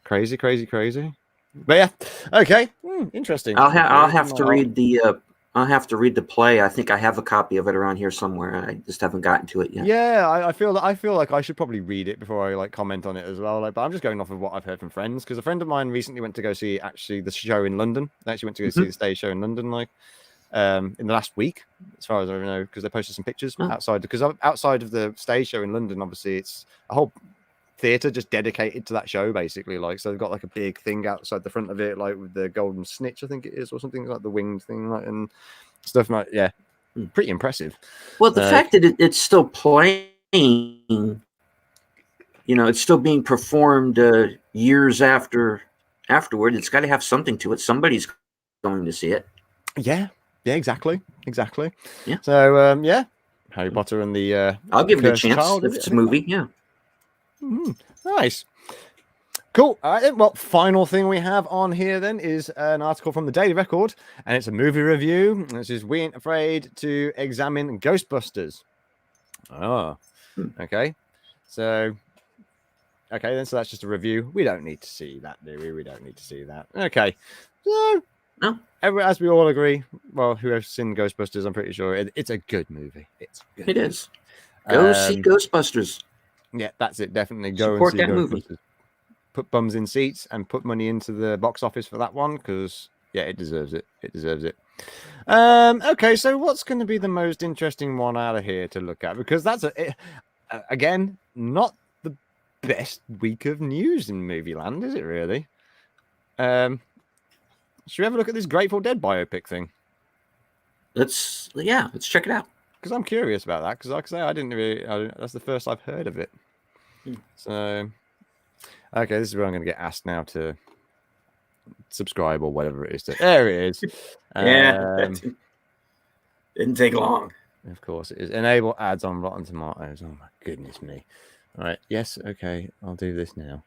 crazy. But yeah, okay, interesting. I'll have to read the play. I think I have a copy of it around here somewhere. I just haven't gotten to it yet. Yeah, I feel like I should probably read it before I like comment on it as well. Like, but I'm just going off of what I've heard from friends, because a friend of mine recently went to go see actually the show in London. They actually went to go see the stage show in London, like in the last week, as far as I know, because they posted some pictures outside. Because outside of the stage show in London, obviously it's a whole theater just dedicated to that show, basically. Like, so they've got like a big thing outside the front of it, like with the golden snitch, I think it is, or something like the winged thing, like, and stuff like pretty impressive. Well, the fact that it's still playing, you know, it's still being performed years afterward. It's got to have something to it. Somebody's going to see it. Yeah, exactly. Yeah. So Harry Potter and the I'll give it a chance child, if it's a movie. Yeah. Nice. Cool. All right, then. Well, final thing we have on here then is an article from the Daily Record, and it's a movie review. This is "We Ain't Afraid to Examine Ghostbusters." Oh, okay. So, then. So that's just a review. We don't need to see that, do we? We don't need to see that. Okay. So, no. As we all agree, well, whoever's seen Ghostbusters, I'm pretty sure it's a good movie. It is. Go see Ghostbusters. Yeah, that's it. Definitely go Support and see that Ghostbusters. movie. Put bums in seats and put money into the box office for that one, because it deserves it. Okay, so what's going to be the most interesting one out of here to look at? Because that's again not the best week of news in movie land, is it really? Should we have a look at this Grateful Dead biopic thing? Let's check it out. Because I'm curious about that. Because like I say, that's the first I've heard of it. So, okay, this is where I'm going to get asked now to subscribe or whatever it is. There it is. Didn't take long. Of course, it is. Enable ads on Rotten Tomatoes. Oh my goodness me! All right, yes, okay, I'll do this now.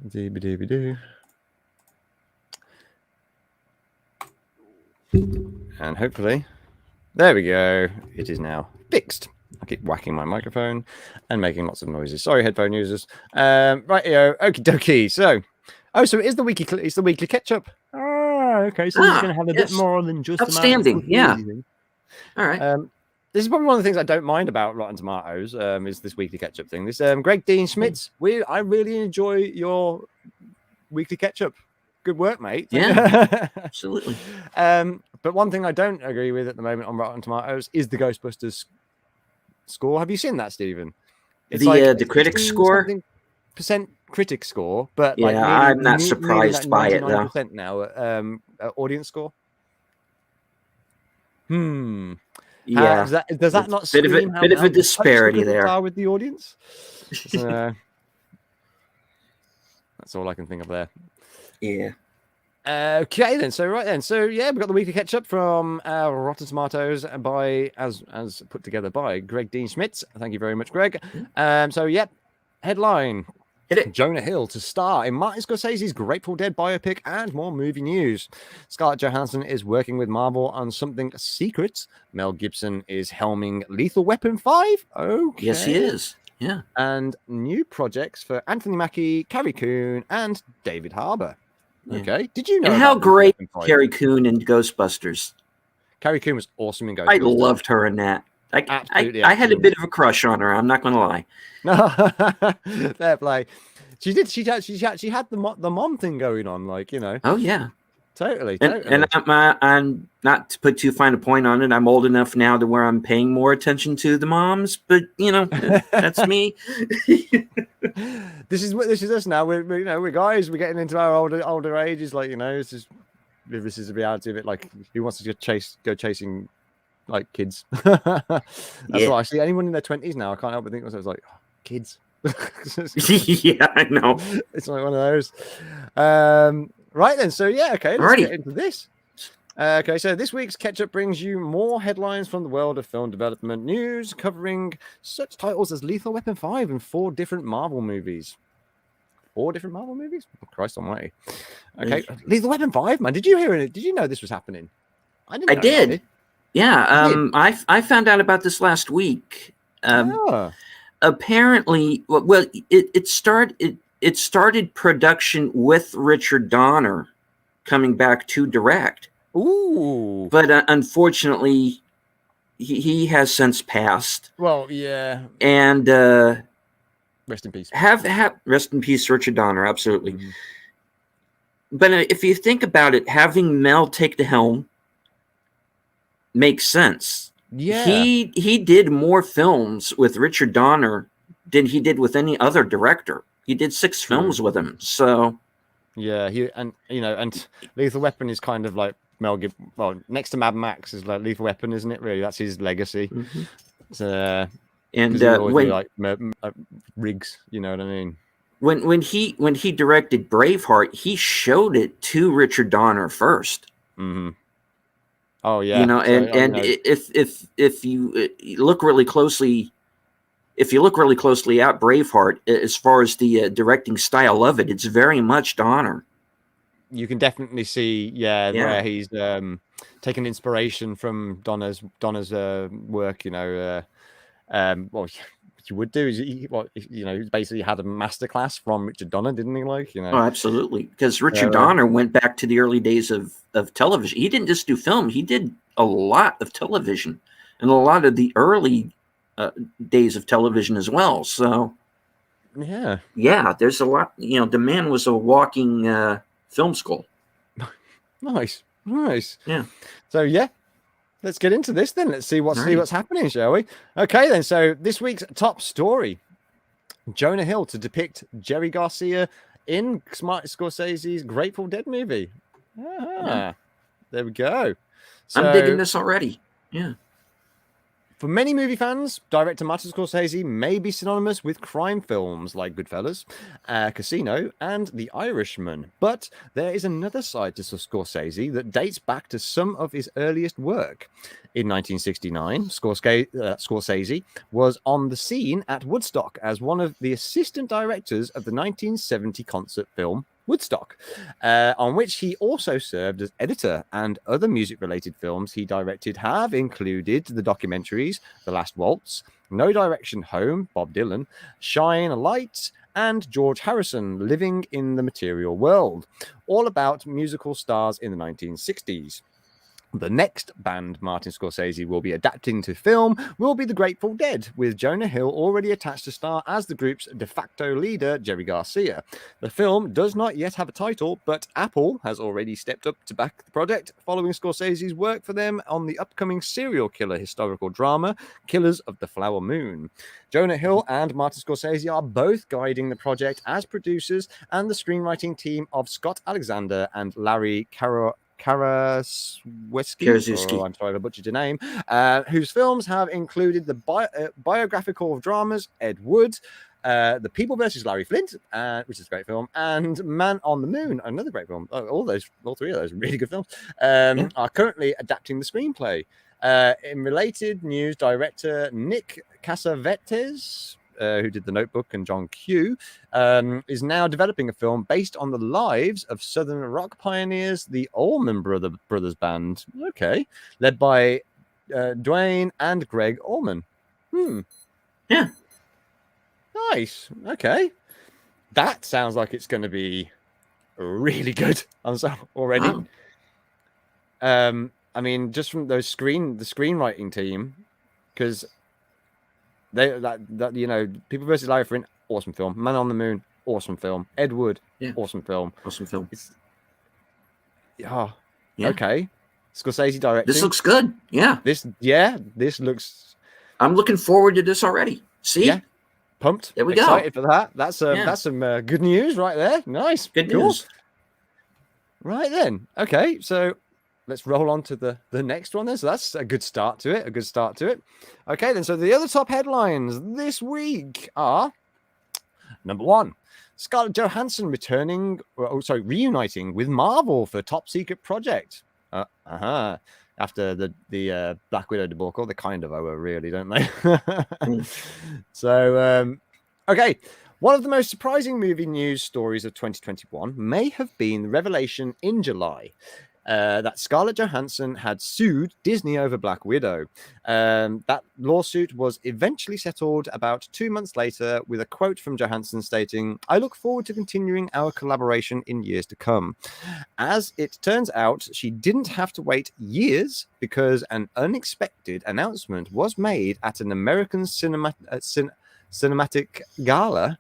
Doo-ba-doo-ba-doo. And hopefully, there we go. It is now fixed. I keep whacking my microphone and making lots of noises. Sorry, headphone users. Right, okie dokie. So it is the weekly. It's the weekly catch-up. Okay. So it's going to have a bit more than just outstanding. Yeah. All right. This is probably one of the things I don't mind about Rotten Tomatoes. Is this weekly catch-up thing? This Greg Dean Schmitz. I really enjoy your weekly catch-up. Good work, mate. Yeah, absolutely. But one thing I don't agree with at the moment on Rotten Tomatoes is the Ghostbusters score. Have you seen that, Stephen? It's the critic score? % critic score, but I'm not surprised by it though. Now, audience score. Yeah. Does that not bit of a disparity there with the audience? That's all I can think of there. Yeah. Okay then. So we've got the weekly catch up from Rotten Tomatoes by as put together by Greg Dean Schmitz. Thank you very much, Greg. Headline: Hit it. Jonah Hill to star in Martin Scorsese's Grateful Dead biopic, and more movie news. Scarlett Johansson is working with Marvel on something secret. Mel Gibson is helming Lethal Weapon 5. Okay. Yes, he is. Yeah. And new projects for Anthony Mackie, Carrie Coon, and David Harbour. Okay. Did you know? And how great Carrie Coon in Ghostbusters. Carrie Coon was awesome in Ghostbusters. I loved her in that. I had a bit of a crush on her. I'm not going to lie. No, fair play. She did. She had the mom thing going on, like, you know. Oh yeah, totally. And I'm not to put too fine a point on it. I'm old enough now to where I'm paying more attention to the moms, but you know, that's me. This is us now. We're guys. We're getting into our older ages. Like, you know, this is the reality of it. Like, who wants to go chasing like kids? That's what I see. Anyone in their 20s now, I can't help but think myself, like, oh, kids. Yeah, I know. It's like one of those. Right then. So okay, let's get into this. Okay, so this week's catch-up brings you more headlines from the world of film development news, covering such titles as Lethal Weapon 5 and 4 different Marvel movies. 4 different Marvel movies. Oh, Christ almighty. Okay, Lethal Weapon 5, man. Did you hear it? Did you know this was happening? I didn't I know about did. it. Yeah. You did? I found out about this last week. Ah. Apparently, well, it started production with Richard Donner coming back to direct. Ooh. But unfortunately, he has since passed. Well, yeah. And Rest in peace. have rest in peace, Richard Donner. Absolutely. Mhm. But if you think about it, having Mel take the helm makes sense. Yeah. He did more films with Richard Donner than he did with any other director. He did 6 True. films with him. So yeah, and Lethal Weapon is kind of like Mel Gibson. Well, next to Mad Max is like Lethal Weapon, isn't it? Really, that's his legacy. mhm. So, And when when like rigs, you know what I mean? when he directed Braveheart, he showed it to Richard Donner first. Mm-hmm. Oh yeah, You know, so, and if you look really closely, at Braveheart, as far as the directing style of it, it's very much Donner. you can definitely see, where he's taken inspiration from Donna's work. You know, well, you would do is he basically had a masterclass from Richard Donner, didn't he? Like, you know. Oh, absolutely. Because Richard Donner went back to the early days of television. He didn't just do film. He did a lot of television and a lot of the early days of television as well. So, yeah, there's a lot. You know, the man was a walking film school. Nice. Yeah. So, let's get into this then. Let's see what's happening, shall we? Okay, then. So this week's top story: Jonah Hill to depict Jerry Garcia in Scorsese's Grateful Dead movie. There we go. So, I'm digging this already. Yeah. For many movie fans, director Martin Scorsese may be synonymous with crime films like Goodfellas, Casino, and The Irishman. But there is another side to Scorsese that dates back to some of his earliest work. In 1969, Scorsese was on the scene at Woodstock as one of the assistant directors of the 1970 concert film Woodstock, on which he also served as editor, and other music-related films he directed have included the documentaries The Last Waltz, No Direction Home, Bob Dylan, Shine a Light, and George Harrison, Living in the Material World, all about musical stars in the 1960s. The next band Martin Scorsese will be adapting to film will be the Grateful Dead, with Jonah Hill already attached to star as the group's de facto leader, Jerry Garcia. The film does not yet have a title, but Apple has already stepped up to back the project, following Scorsese's work for them on the upcoming serial killer historical drama, Killers of the Flower Moon. Jonah Hill and Martin Scorsese are both guiding the project as producers, and the screenwriting team of Scott Alexander and Larry Karaszewski, I'm sorry I butchered your name, whose films have included the biographical dramas Ed Wood, The People vs. Larry Flint, which is a great film, and Man on the Moon, another great film. All 3 of those are really good films, are currently adapting the screenplay. In related news, director Nick Cassavetes, who did The Notebook and John Q, is now developing a film based on the lives of Southern rock pioneers, the Allman Brothers Band, led by Dwayne and Greg Allman. Yeah. Nice. Okay. That sounds like it's going to be really good. I'm sorry already. Wow. I mean, just from the screenwriting team, because People vs. Larry Flint, awesome film. Man on the Moon, awesome film. Ed Wood, awesome film. Awesome film. Okay. Scorsese directing. This looks good. Yeah. This looks. I'm looking forward to this already. See? Yeah. Pumped. There we Excited go. for that. That's some good news right there. Nice. Good news. Right then. Okay, so let's roll on to the next one then. So that's a good start to it. Okay, then. So the other top headlines this week are number 1, Scarlett Johansson reuniting with Marvel for top secret project. After the Black Widow debacle, they kind of owe her, really, don't they? So, okay. One of the most surprising movie news stories of 2021 may have been the revelation in July that Scarlett Johansson had sued Disney over Black Widow. That lawsuit was eventually settled about 2 months later with a quote from Johansson stating, "I look forward to continuing our collaboration in years to come." As it turns out, she didn't have to wait years because an unexpected announcement was made at an American cinematic gala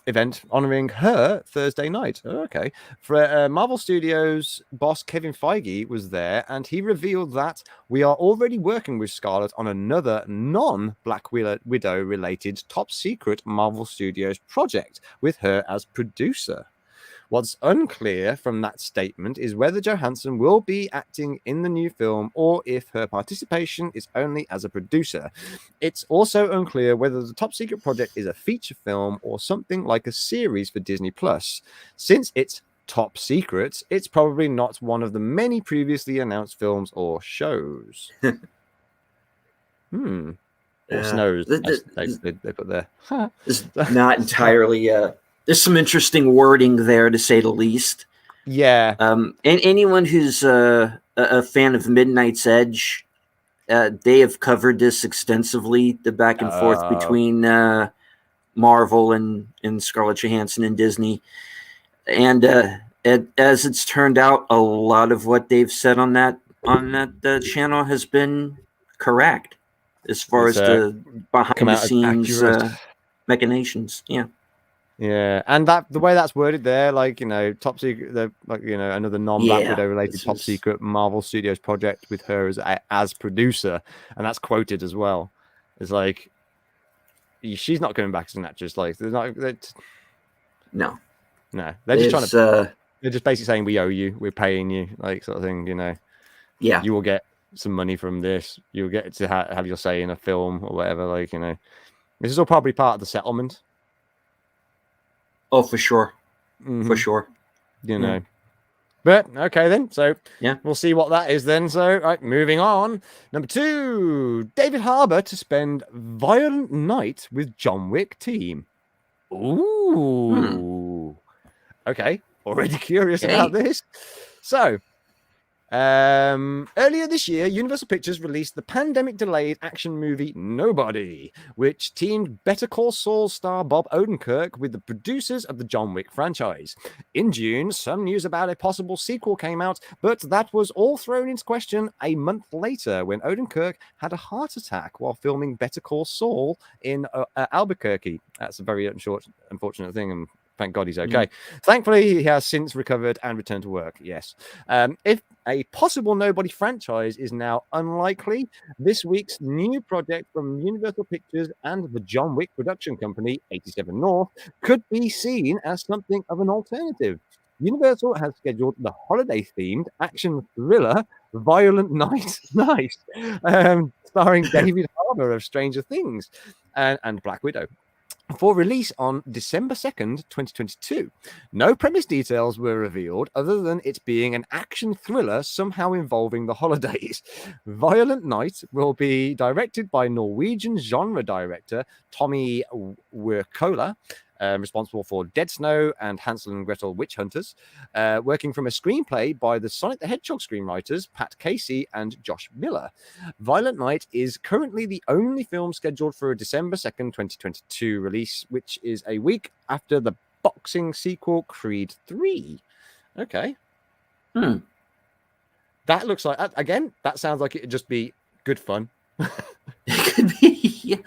event honoring her Thursday night. Oh, okay. For Marvel Studios boss Kevin Feige was there, and he revealed that we are already working with Scarlett on another non-Black Widow related top secret Marvel Studios project with her as producer. What's unclear from that statement is whether Johansson will be acting in the new film or if her participation is only as a producer. It's also unclear whether the top secret project is a feature film or something like a series for Disney Plus. Since it's top secret, it's probably not one of the many previously announced films or shows. Or snows, they put there. It's not entirely... There's some interesting wording there, to say the least. Yeah. And anyone who's a fan of Midnight's Edge, they have covered this extensively, the back and forth between Marvel and Scarlett Johansson and Disney. And as it's turned out, a lot of what they've said on that channel has been correct as far as the behind-the-scenes machinations. Yeah. Yeah, and the way that's worded there, like, you know, top secret, like, you know, another non-Black Widow related top secret Marvel Studios project with her as producer, and that's quoted as well. It's like she's not coming back as an actress. Like, they're not. No, they're just trying to. They're just basically saying we owe you, we're paying you, like, sort of thing. You know. Yeah. You will get some money from this. You'll get to have your say in a film or whatever. Like, you know, this is all probably part of the settlement. Oh, for sure. Mm-hmm. For sure. You know. But, okay then. So, we'll see what that is then. So, right, moving on. Number 2, David Harbour to spend violent night with John Wick team. Ooh. Okay. Already curious about this. So, earlier this year, Universal Pictures released the pandemic-delayed action movie Nobody, which teamed Better Call Saul star Bob Odenkirk with the producers of the John Wick franchise. In June, some news about a possible sequel came out, but that was all thrown into question a month later when Odenkirk had a heart attack while filming Better Call Saul in Albuquerque. That's a very unfortunate thing, and thank God he's okay. Thankfully, he has since recovered and returned to work. Yes. If a possible Nobody franchise is now unlikely, this week's new project from Universal Pictures and the John Wick production company, 87 North, could be seen as something of an alternative. Universal has scheduled the holiday-themed action thriller Violent Night, starring David Harbour of Stranger Things and Black Widow, for release on December 2nd, 2022. No premise details were revealed other than it being an action thriller somehow involving the holidays. Violent Night will be directed by Norwegian genre director Tommy Wirkola, responsible for Dead Snow and Hansel and Gretel Witch Hunters, working from a screenplay by the Sonic the Hedgehog screenwriters Pat Casey and Josh Miller. Violent Night is currently the only film scheduled for a December 2nd, 2022 release, which is a week after the boxing sequel Creed 3. Okay. That looks like, again, that sounds like it'd just be good fun. It could be, yeah.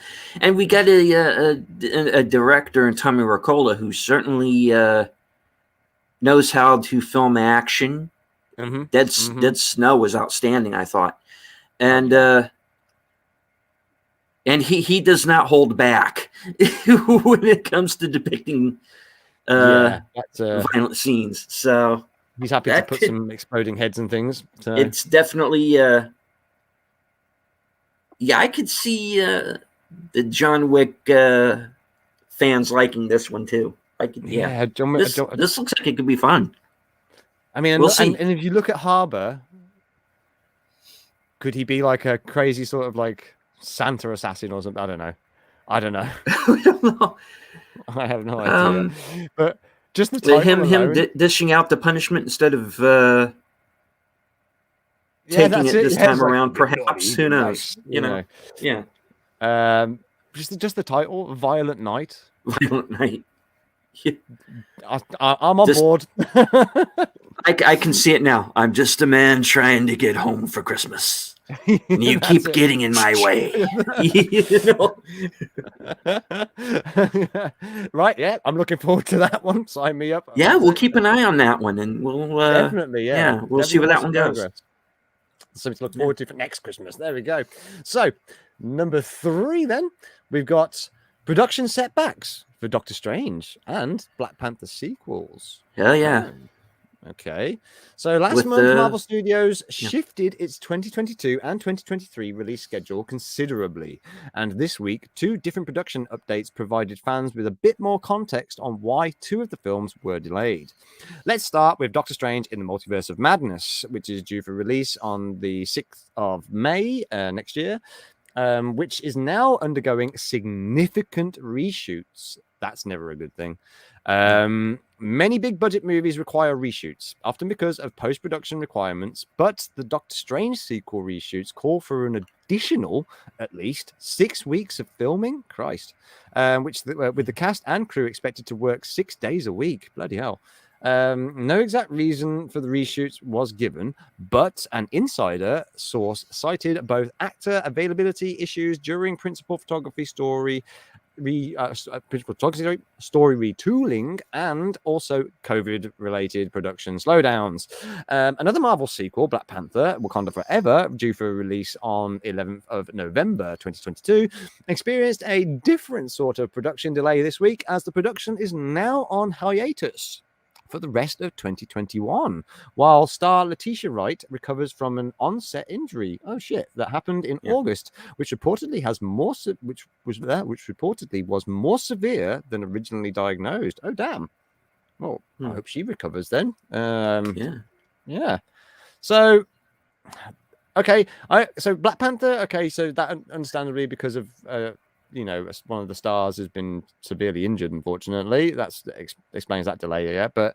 And we got a director in Tommy Wirkola who certainly knows how to film action. Dead Snow was outstanding, I thought, and he does not hold back when it comes to depicting violent scenes. So he's happy to put some exploding heads and things. So. It's definitely. Yeah, I could see the John Wick fans liking this one too. John Wick, this looks like it could be fun. I mean, we'll see. And if you look at Harbour, could he be like a crazy sort of like Santa assassin or something? I don't know. I don't know. We don't know. I have no idea. But just the title him alone, dishing out the punishment instead of yeah, taking that's it it. this Yeah, it's time like, around. "You're Perhaps, naughty, who you're knows? nice," You know, yeah. Just the title, Violent Night. Violent Night. Yeah. I'm on Just- board. I can see it now. I'm just a man trying to get home for Christmas. And you That's keep it. getting in my way. You know? Right, yeah, I'm looking forward to that one. Sign me up. Yeah, we'll keep an eye on that one, and we'll Definitely, yeah. we'll see where Definitely that one goes. progress. Something to look forward to for next Christmas. There we go. So, number 3, then we've got production setbacks for Doctor Strange and Black Panther sequels. Hell yeah. Okay. So last With month, the- Marvel Studios Yeah. shifted its 2022 and 2023 release schedule considerably. And this week, 2 different production updates provided fans with a bit more context on why 2 of the films were delayed. Let's start with Doctor Strange in the Multiverse of Madness, which is due for release on the 6th of May next year, which is now undergoing significant reshoots. That's never a good thing. Many big budget movies require reshoots, often because of post-production requirements, but the Doctor Strange sequel reshoots call for an additional, at least, 6 weeks of filming. Christ. With the cast and crew expected to work 6 days a week. Bloody hell. No exact reason for the reshoots was given, but an insider source cited both actor availability issues during principal photography story retooling and also COVID-related production slowdowns. Another Marvel sequel, Black Panther: Wakanda Forever, due for release on 11th of November 2022, experienced a different sort of production delay this week as the production is now on hiatus for the rest of 2021, while star Letitia Wright recovers from an onset injury. Oh shit, that happened in August, which reportedly was more severe than originally diagnosed. Oh damn. Well, I hope she recovers then. Yeah. So, okay, so Black Panther. Okay, so that understandably because of one of the stars has been severely injured, unfortunately. That explains that delay, yeah. But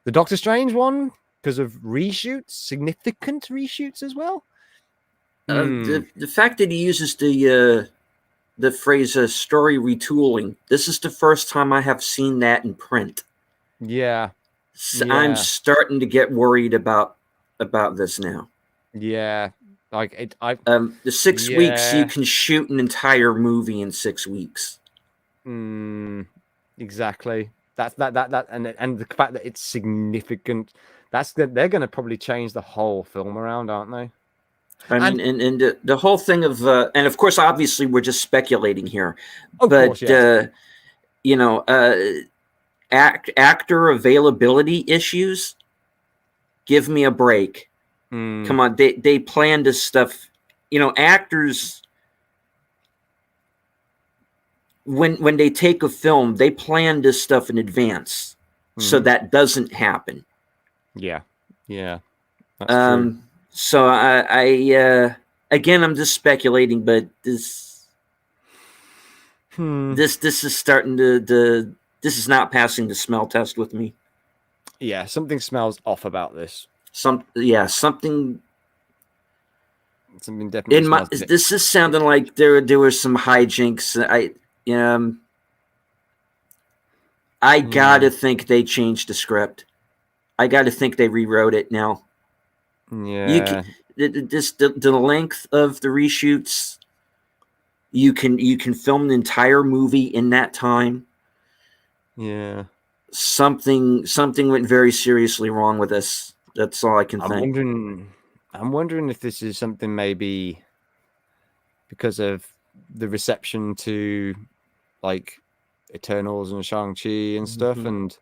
the Doctor Strange one, because of reshoots, significant reshoots as well. The fact that he uses the phrase story retooling, this is the first time I have seen that in print. Yeah. I'm starting to get worried about this now. Yeah. Like the 6 weeks, you can shoot an entire movie in 6 weeks. Exactly. That's that and the fact that it's significant. They're going to probably change the whole film around, aren't they? I mean, and the whole thing of and of course, obviously, we're just speculating here. Of course, yes. Actor availability issues. Give me a break. Come on, they plan this stuff. Actors when they take a film, they plan this stuff in advance, so that doesn't happen. Yeah. That's true. So I again, I'm just speculating, but this is starting to this is not passing the smell test with me. Yeah, something smells off about this. Something definitely. This is sounding like there were some hijinks. I gotta think they changed the script. I gotta think they rewrote it now. Yeah, the length of the reshoots. You can film an entire movie in that time. Yeah, something went very seriously wrong with this. That's all I can think. I'm wondering if this is something maybe because of the reception to like Eternals and Shang-Chi and stuff, and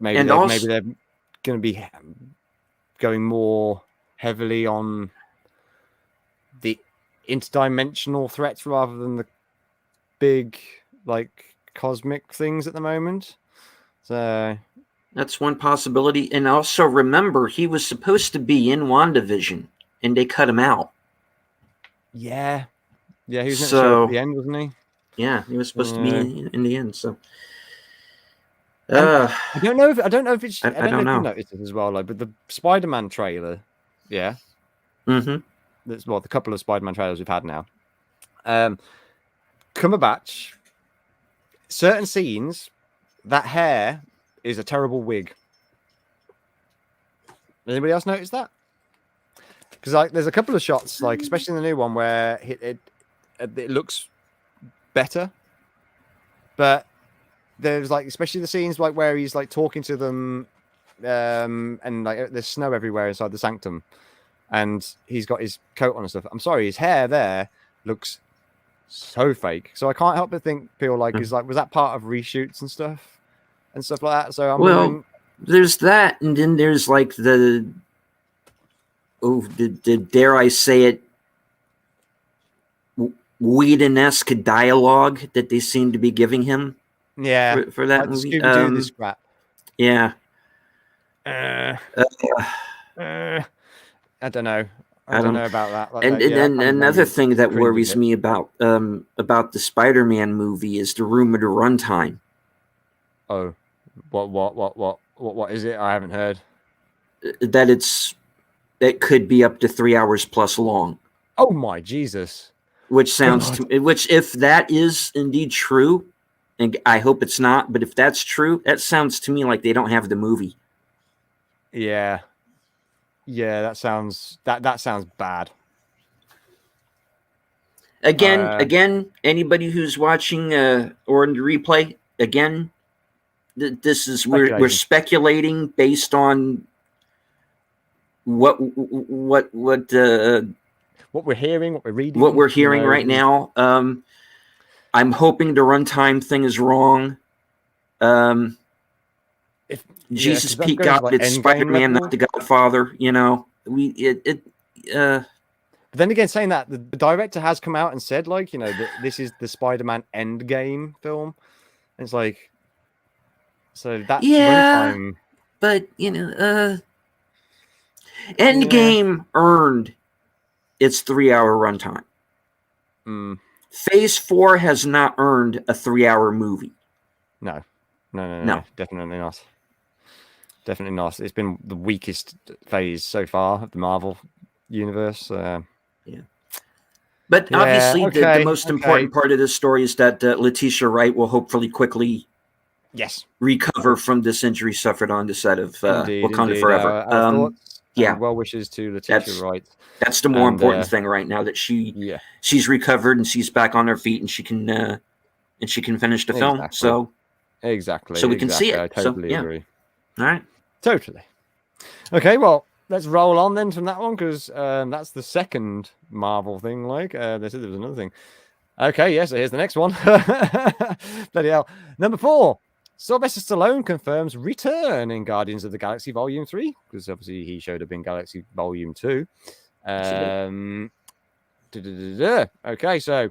maybe they're going to be going more heavily on the interdimensional threats rather than the big like cosmic things at the moment. So that's one possibility. And also remember, he was supposed to be in WandaVision and they cut him out. Yeah. Yeah, he was meant to show up So at the end, wasn't he? yeah, he was supposed to be in the end. So And I don't know if it's. I I don't know don't if you know. noticed it as well. Like, but the Spider-Man trailer, yeah, Mm-hmm. that's the couple of Spider-Man trailers we've had now. Cumberbatch, certain scenes, that hair is a terrible wig. Anybody else notice that? Because like, there's a couple of shots, like especially in the new one, where it looks better, but there's like especially the scenes like where he's like talking to them, and like there's snow everywhere inside the sanctum, and he's got his coat on and stuff. I'm sorry, his hair there looks so fake. So I can't help but feel like is like was that part of reshoots and stuff like that. So I'm wondering. There's that, and then there's like the dare I say it, Whedon-esque dialogue that they seem to be giving him. Yeah, for that like movie. Scooby-Doo this crap. Yeah. I don't know. I don't know about that. Like, and then another thing that worries me about the Spider-Man movie is the rumored runtime. Oh, what is it? I haven't heard. That it could be up to 3 hours plus long. Oh my Jesus! Which if that is indeed true, and I hope it's not, but if that's true, that sounds to me like they don't have the movie. Yeah, that sounds bad. Again, anybody who's watching or in the replay, again, this is we're speculating based on what we're hearing, what we're hearing right now. I'm hoping the runtime thing is wrong. Jesus Pete God, like it's Spider-Man, not the Godfather. You know, But then again, saying that the director has come out and said, like, you know, that this is the Spider-Man Endgame film. And it's like, so that's runtime. But you know, Endgame earned its 3 hour runtime. Phase 4 has not earned a 3 hour movie. No, definitely not. Definitely not. It's been the weakest phase so far of the Marvel universe. But obviously, the most important part of this story is that Letitia Wright will hopefully quickly recover from this injury suffered on the set of Wakanda Forever. Well wishes to Letitia Wright. That's the more important thing right now, that she's recovered and she's back on her feet and she can finish the film. So we can see it. I totally agree. All right. Totally. Okay, well, let's roll on then from that one, because that's the second Marvel thing. Like, they said there was another thing. Okay, so here's the next one. Bloody hell. Number 4. Sylvester Stallone confirms return in Guardians of the Galaxy Volume 3, because obviously he showed up in Galaxy Volume 2. Okay, so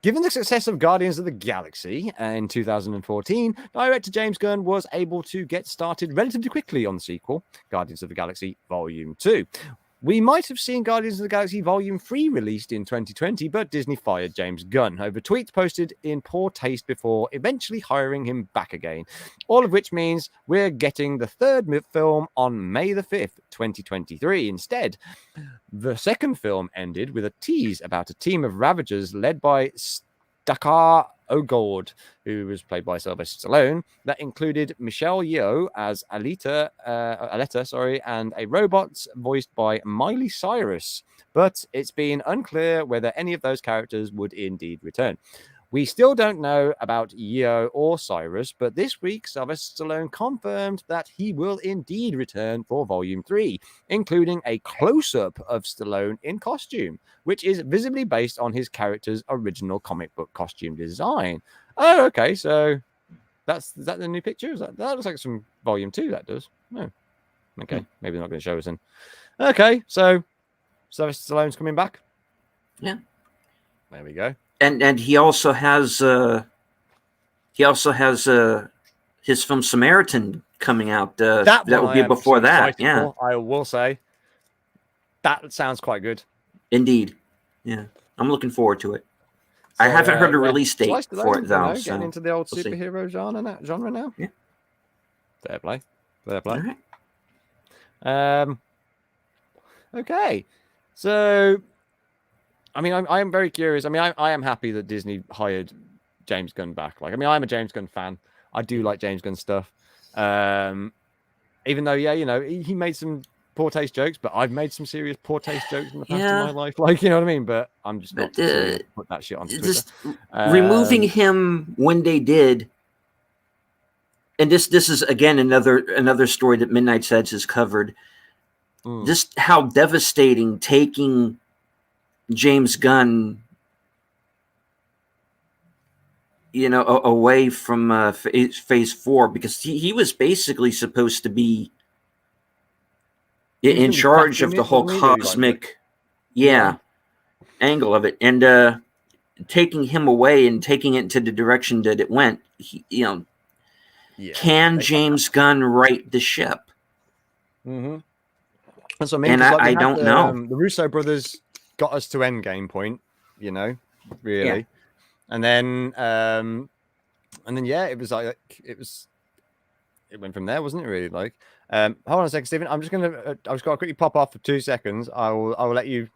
given the success of Guardians of the Galaxy in 2014, director James Gunn was able to get started relatively quickly on the sequel, Guardians of the Galaxy Volume 2. We might have seen Guardians of the Galaxy Volume 3 released in 2020, but Disney fired James Gunn over tweets posted in poor taste before eventually hiring him back again. All of which means we're getting the third film on May the 5th, 2023 instead. The second film ended with a tease about a team of Ravagers led by Stakar Ogord, who was played by Sylvester Stallone, that included Michelle Yeoh as Aleta, and a robot voiced by Miley Cyrus. But it's been unclear whether any of those characters would indeed return. We still don't know about Yeoh or Cyrus, but this week Sylvester Stallone confirmed that he will indeed return for Volume 3, including a close-up of Stallone in costume, which is visibly based on his character's original comic book costume design. Oh, okay, so is that the new picture? That looks like some Volume 2, that does. No. Okay, maybe they're not going to show us in. Okay, so Sylvester Stallone's coming back. Yeah. There we go. And he also has his film Samaritan coming out. That will be before that. Yeah, I will say that sounds quite good. Indeed. Yeah, I'm looking forward to it. I haven't heard a yeah. release date Sliced for it, though. getting into the old we'll see. superhero genre now. Yeah. Fair play. All right. Okay. So, I mean, I am very curious. I mean, I am happy that Disney hired James Gunn back. Like, I mean, I'm a James Gunn fan. I do like James Gunn stuff. Even though, yeah, you know, he made some poor taste jokes, but I've made some serious poor taste jokes in the past in my life. Like, you know what I mean? But I'm just not to put that shit on Twitter. Just removing him when they did, and this is again another story that Midnight Suns has covered. Just how devastating taking James Gunn, you know, away from Phase 4, because he was basically supposed to be in charge of the whole cosmic, angle of it, and taking him away and taking it into the direction that it went. Can James Gunn right the ship? Mm-hmm. That's what I mean. And I don't know. The Russo brothers got us to Endgame point, you know, really, and then yeah, it was like it went from there, wasn't it? Really, like. Hold on a second, Stephen. I've just got to quickly pop off for 2 seconds. I will let you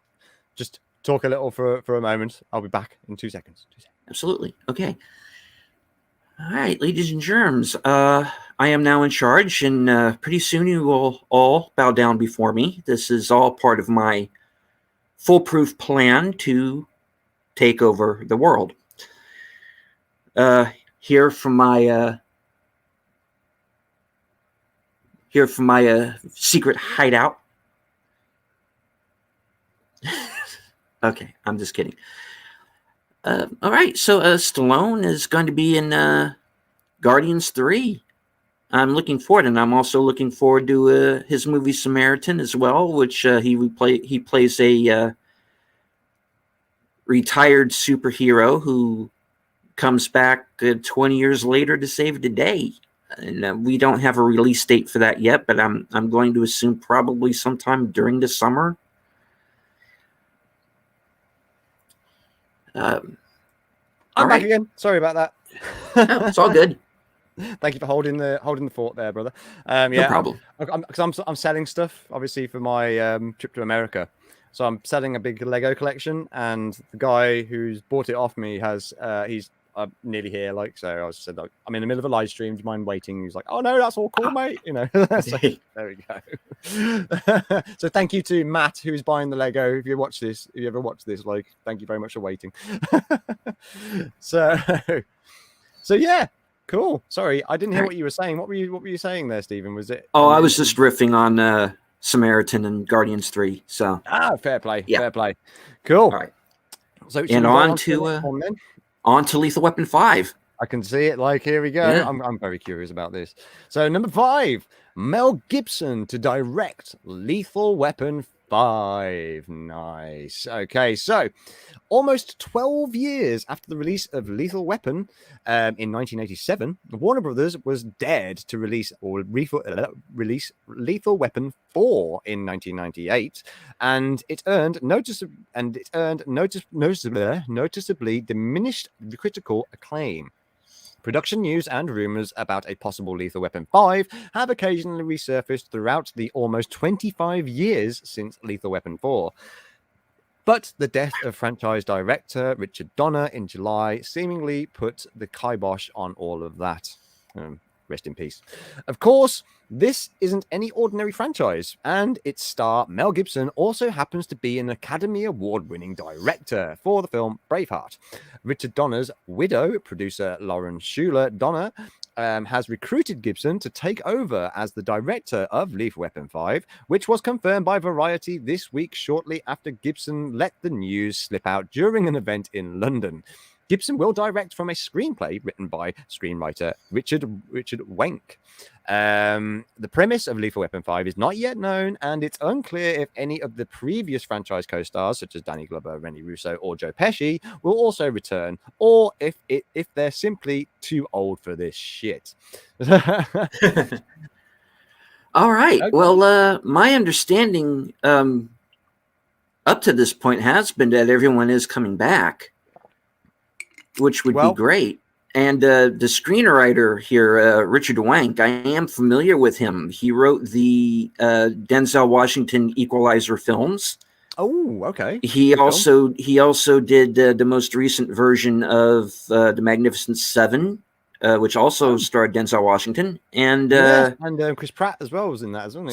just talk a little for a moment. I'll be back in 2 seconds. Absolutely. Okay. All right, ladies and germs. I am now in charge, and pretty soon you will all bow down before me. This is all part of my foolproof plan to take over the world. Here from my secret hideout. Okay, I'm just kidding. All right, so Stallone is going to be in Guardians 3. I'm looking forward, and I'm also looking forward to his movie Samaritan as well, which he plays a retired superhero who comes back 20 years later to save the day. And we don't have a release date for that yet, but I'm going to assume probably sometime during the summer. I'm back again. Sorry about that. No, it's all good. Thank you for holding the fort there, brother. No problem. Because I'm selling stuff, obviously, for my trip to America. So I'm selling a big Lego collection, and the guy who's bought it off me has he's nearly here. Like, so I said, like, I'm in the middle of a live stream. Do you mind waiting? He's like, oh no, that's all cool, mate. You know. So, there we go. So thank you to Matt, who's buying the Lego. If you ever watch this, like, thank you very much for waiting. So yeah, cool. Sorry, I didn't hear what you were saying. What were you saying there, Stephen? Was it? Oh, I was just riffing on Samaritan and Guardians 3. So fair play. Yeah. Fair play. Cool. All right. So and on to Lethal Weapon 5. I can see it. Like, here we go. Yeah. I'm very curious about this. So number 5, Mel Gibson to direct Lethal Weapon 5. Nice. Okay, so almost 12 years after the release of Lethal Weapon in 1987, Warner Brothers was dared to release Lethal Weapon 4 in 1998, and it earned noticeably diminished critical acclaim. Production news and rumors about a possible Lethal Weapon 5 have occasionally resurfaced throughout the almost 25 years since Lethal Weapon 4. But the death of franchise director Richard Donner in July seemingly put the kibosh on all of that. Rest in peace. Of course, this isn't any ordinary franchise, and its star, Mel Gibson, also happens to be an Academy Award-winning director for the film Braveheart. Richard Donner's widow, producer Lauren Schuler Donner, has recruited Gibson to take over as the director of Lethal Weapon 5, which was confirmed by Variety this week shortly after Gibson let the news slip out during an event in London. Gibson will direct from a screenplay written by screenwriter Richard Wenk. The premise of Lethal Weapon 5 is not yet known, and it's unclear if any of the previous franchise co-stars, such as Danny Glover, Rene Russo, or Joe Pesci, will also return, or if they're simply too old for this shit. All right. Okay. Well, my understanding up to this point has been that everyone is coming back. which would be Well- great. And the screenwriter here, Richard Wank, I am familiar with him. He wrote the Denzel Washington Equalizer films. Oh, okay. He also did the most recent version of The Magnificent Seven, which also starred Denzel Washington, and and Chris Pratt as well was in that as well.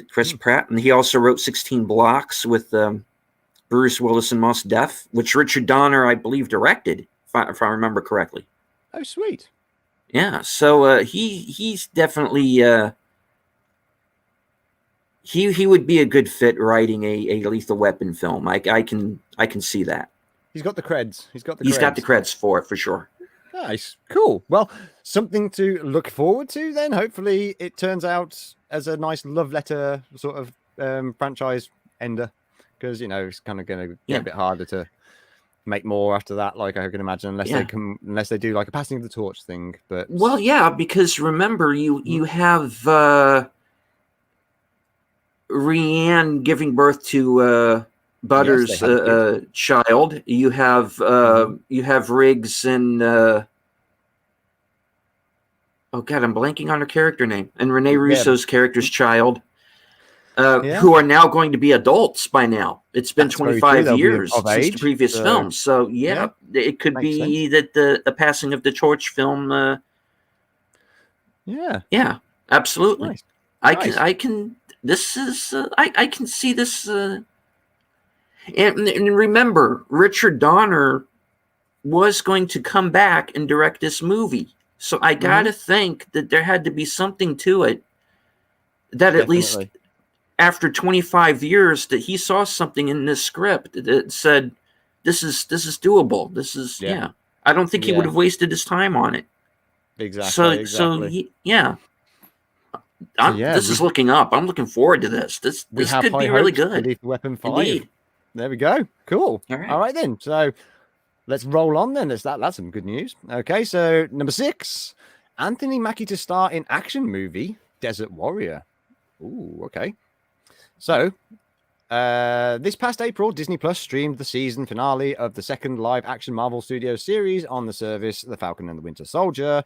Chris Pratt, and he also wrote 16 Blocks with Bruce Willis and Mos Def, which Richard Donner, I believe, directed, if I remember correctly. Oh, sweet. Yeah, so he's definitely he would be a good fit writing a Lethal Weapon film. I can see that. He's got the creds. He's got the creds for it, for sure. Nice. Cool. Well, something to look forward to then. Hopefully it turns out as a nice love letter sort of franchise ender, because, you know, it's kind of going to get a bit harder to make more after that, like I can imagine, unless they do like a passing of the torch thing. But well, yeah, because remember you have Rianne giving birth to Butter's child. You have Riggs and oh god, I'm blanking on her character name, and Rene Russo's character's child. Who are now going to be adults by now. It's been 25 years since the previous film. So, it could be that the passing of the torch film. Yeah, absolutely. Nice. I can see this. And remember, Richard Donner was going to come back and direct this movie. So I got to think that there had to be something to it that at least after 25 years that he saw something in this script that said, this is doable. This is, I don't think he would have wasted his time on it. Exactly. This is looking up. I'm looking forward to this. This could be really good. Lethal Weapon 5. Indeed. There we go. Cool. All right then. So let's roll on then. That's some good news. Okay, so number 6, Anthony Mackie to star in action movie Desert Warrior. Ooh, okay. So, this past April, Disney Plus streamed the season finale of the second live-action Marvel Studios series on the service, The Falcon and the Winter Soldier,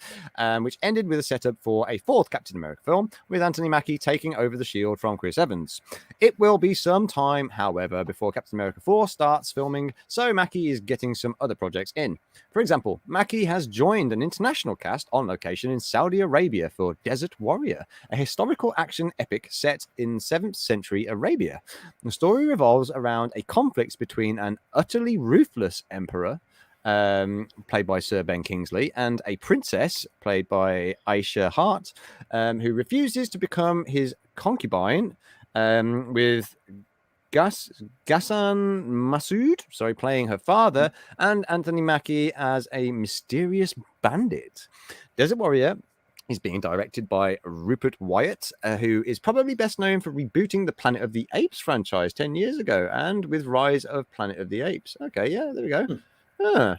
which ended with a setup for a 4th Captain America film, with Anthony Mackie taking over the shield from Chris Evans. It will be some time, however, before Captain America 4 starts filming, so Mackie is getting some other projects in. For example, Mackie has joined an international cast on location in Saudi Arabia for Desert Warrior, a historical action epic set in 7th century Arabia. The story revolves around a conflict between an utterly ruthless emperor, played by Sir Ben Kingsley, and a princess, played by Aisha Hart, who refuses to become his concubine, with Ghassan Masood, playing her father, and Anthony Mackie as a mysterious bandit. Desert Warrior is being directed by Rupert Wyatt, who is probably best known for rebooting the Planet of the Apes franchise 10 years ago, and with Rise of Planet of the Apes. Okay, yeah, there we go.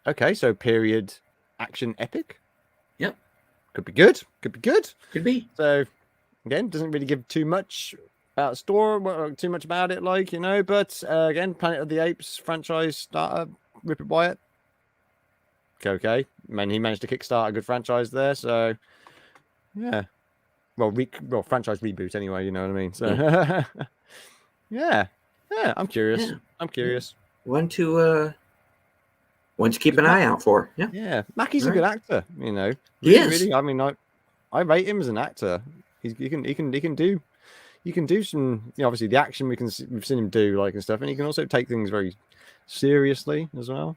Okay, so period action epic. Yep. Could be good. Could be. So, again, doesn't really give too much about the story, too much about it, but again, Planet of the Apes franchise starter, Rupert Wyatt. Okay. I mean, he managed to kickstart a good franchise there, so yeah. Well, franchise reboot anyway, you know what I mean? So yeah, I'm curious. One to keep an eye out for. Yeah. Mackie's a good actor, you know. He is. Really, I mean, I rate him as an actor. He can do some, obviously the action we've seen him do and stuff, and he can also take things very seriously as well.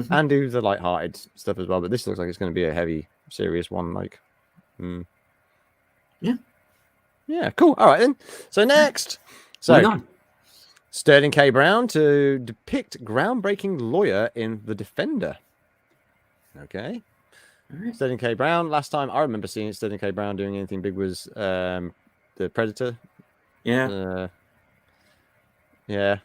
And do the light-hearted stuff as well, but this looks like it's going to be a heavy, serious one. Yeah, cool. All right then. So next, Sterling K. Brown to depict groundbreaking lawyer in The Defender. Okay. Sterling K. Brown. Last time I remember seeing Sterling K. Brown doing anything big was The Predator. Yeah. That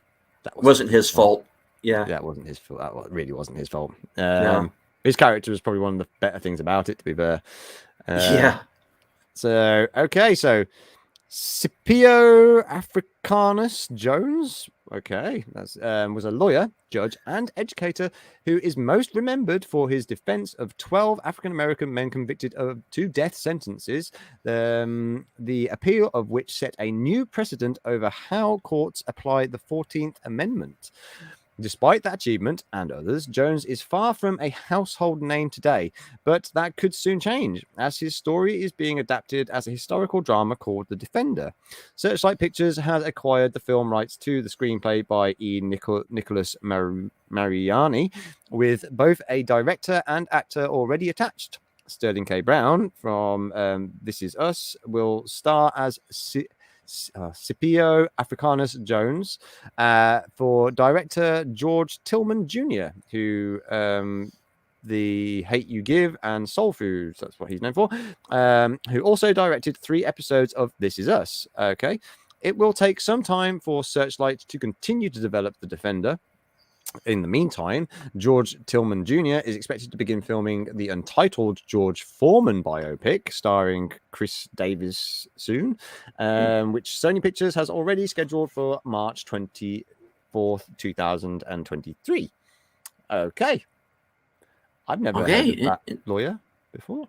wasn't his fault. Yeah, that wasn't his fault. That really wasn't his fault. No. His character was probably one of the better things about it, to be fair. So, okay, so Scipio Africanus Jones, Okay, that's was a lawyer, judge, and educator who is most remembered for his defense of 12 African American men convicted of 2 death sentences, the appeal of which set a new precedent over how courts apply the 14th Amendment. Despite that achievement and others, Jones is far from a household name today, but that could soon change as his story is being adapted as a historical drama called The Defender. Searchlight Pictures has acquired the film rights to the screenplay by Nicholas Mariani, with both a director and actor already attached. Sterling K. Brown from This Is Us will star as Scipio Africanus Jones, for director George Tillman Jr., who the Hate You Give and Soul Foods, that's what he's known for, who also directed 3 episodes of This Is Us. Okay, it will take some time for Searchlight to continue to develop The Defender. In the meantime, George Tillman Jr. is expected to begin filming the untitled George Foreman biopic starring Chris Davis soon, which Sony Pictures has already scheduled for March 24th, 2023. Okay. I've never heard of that lawyer before.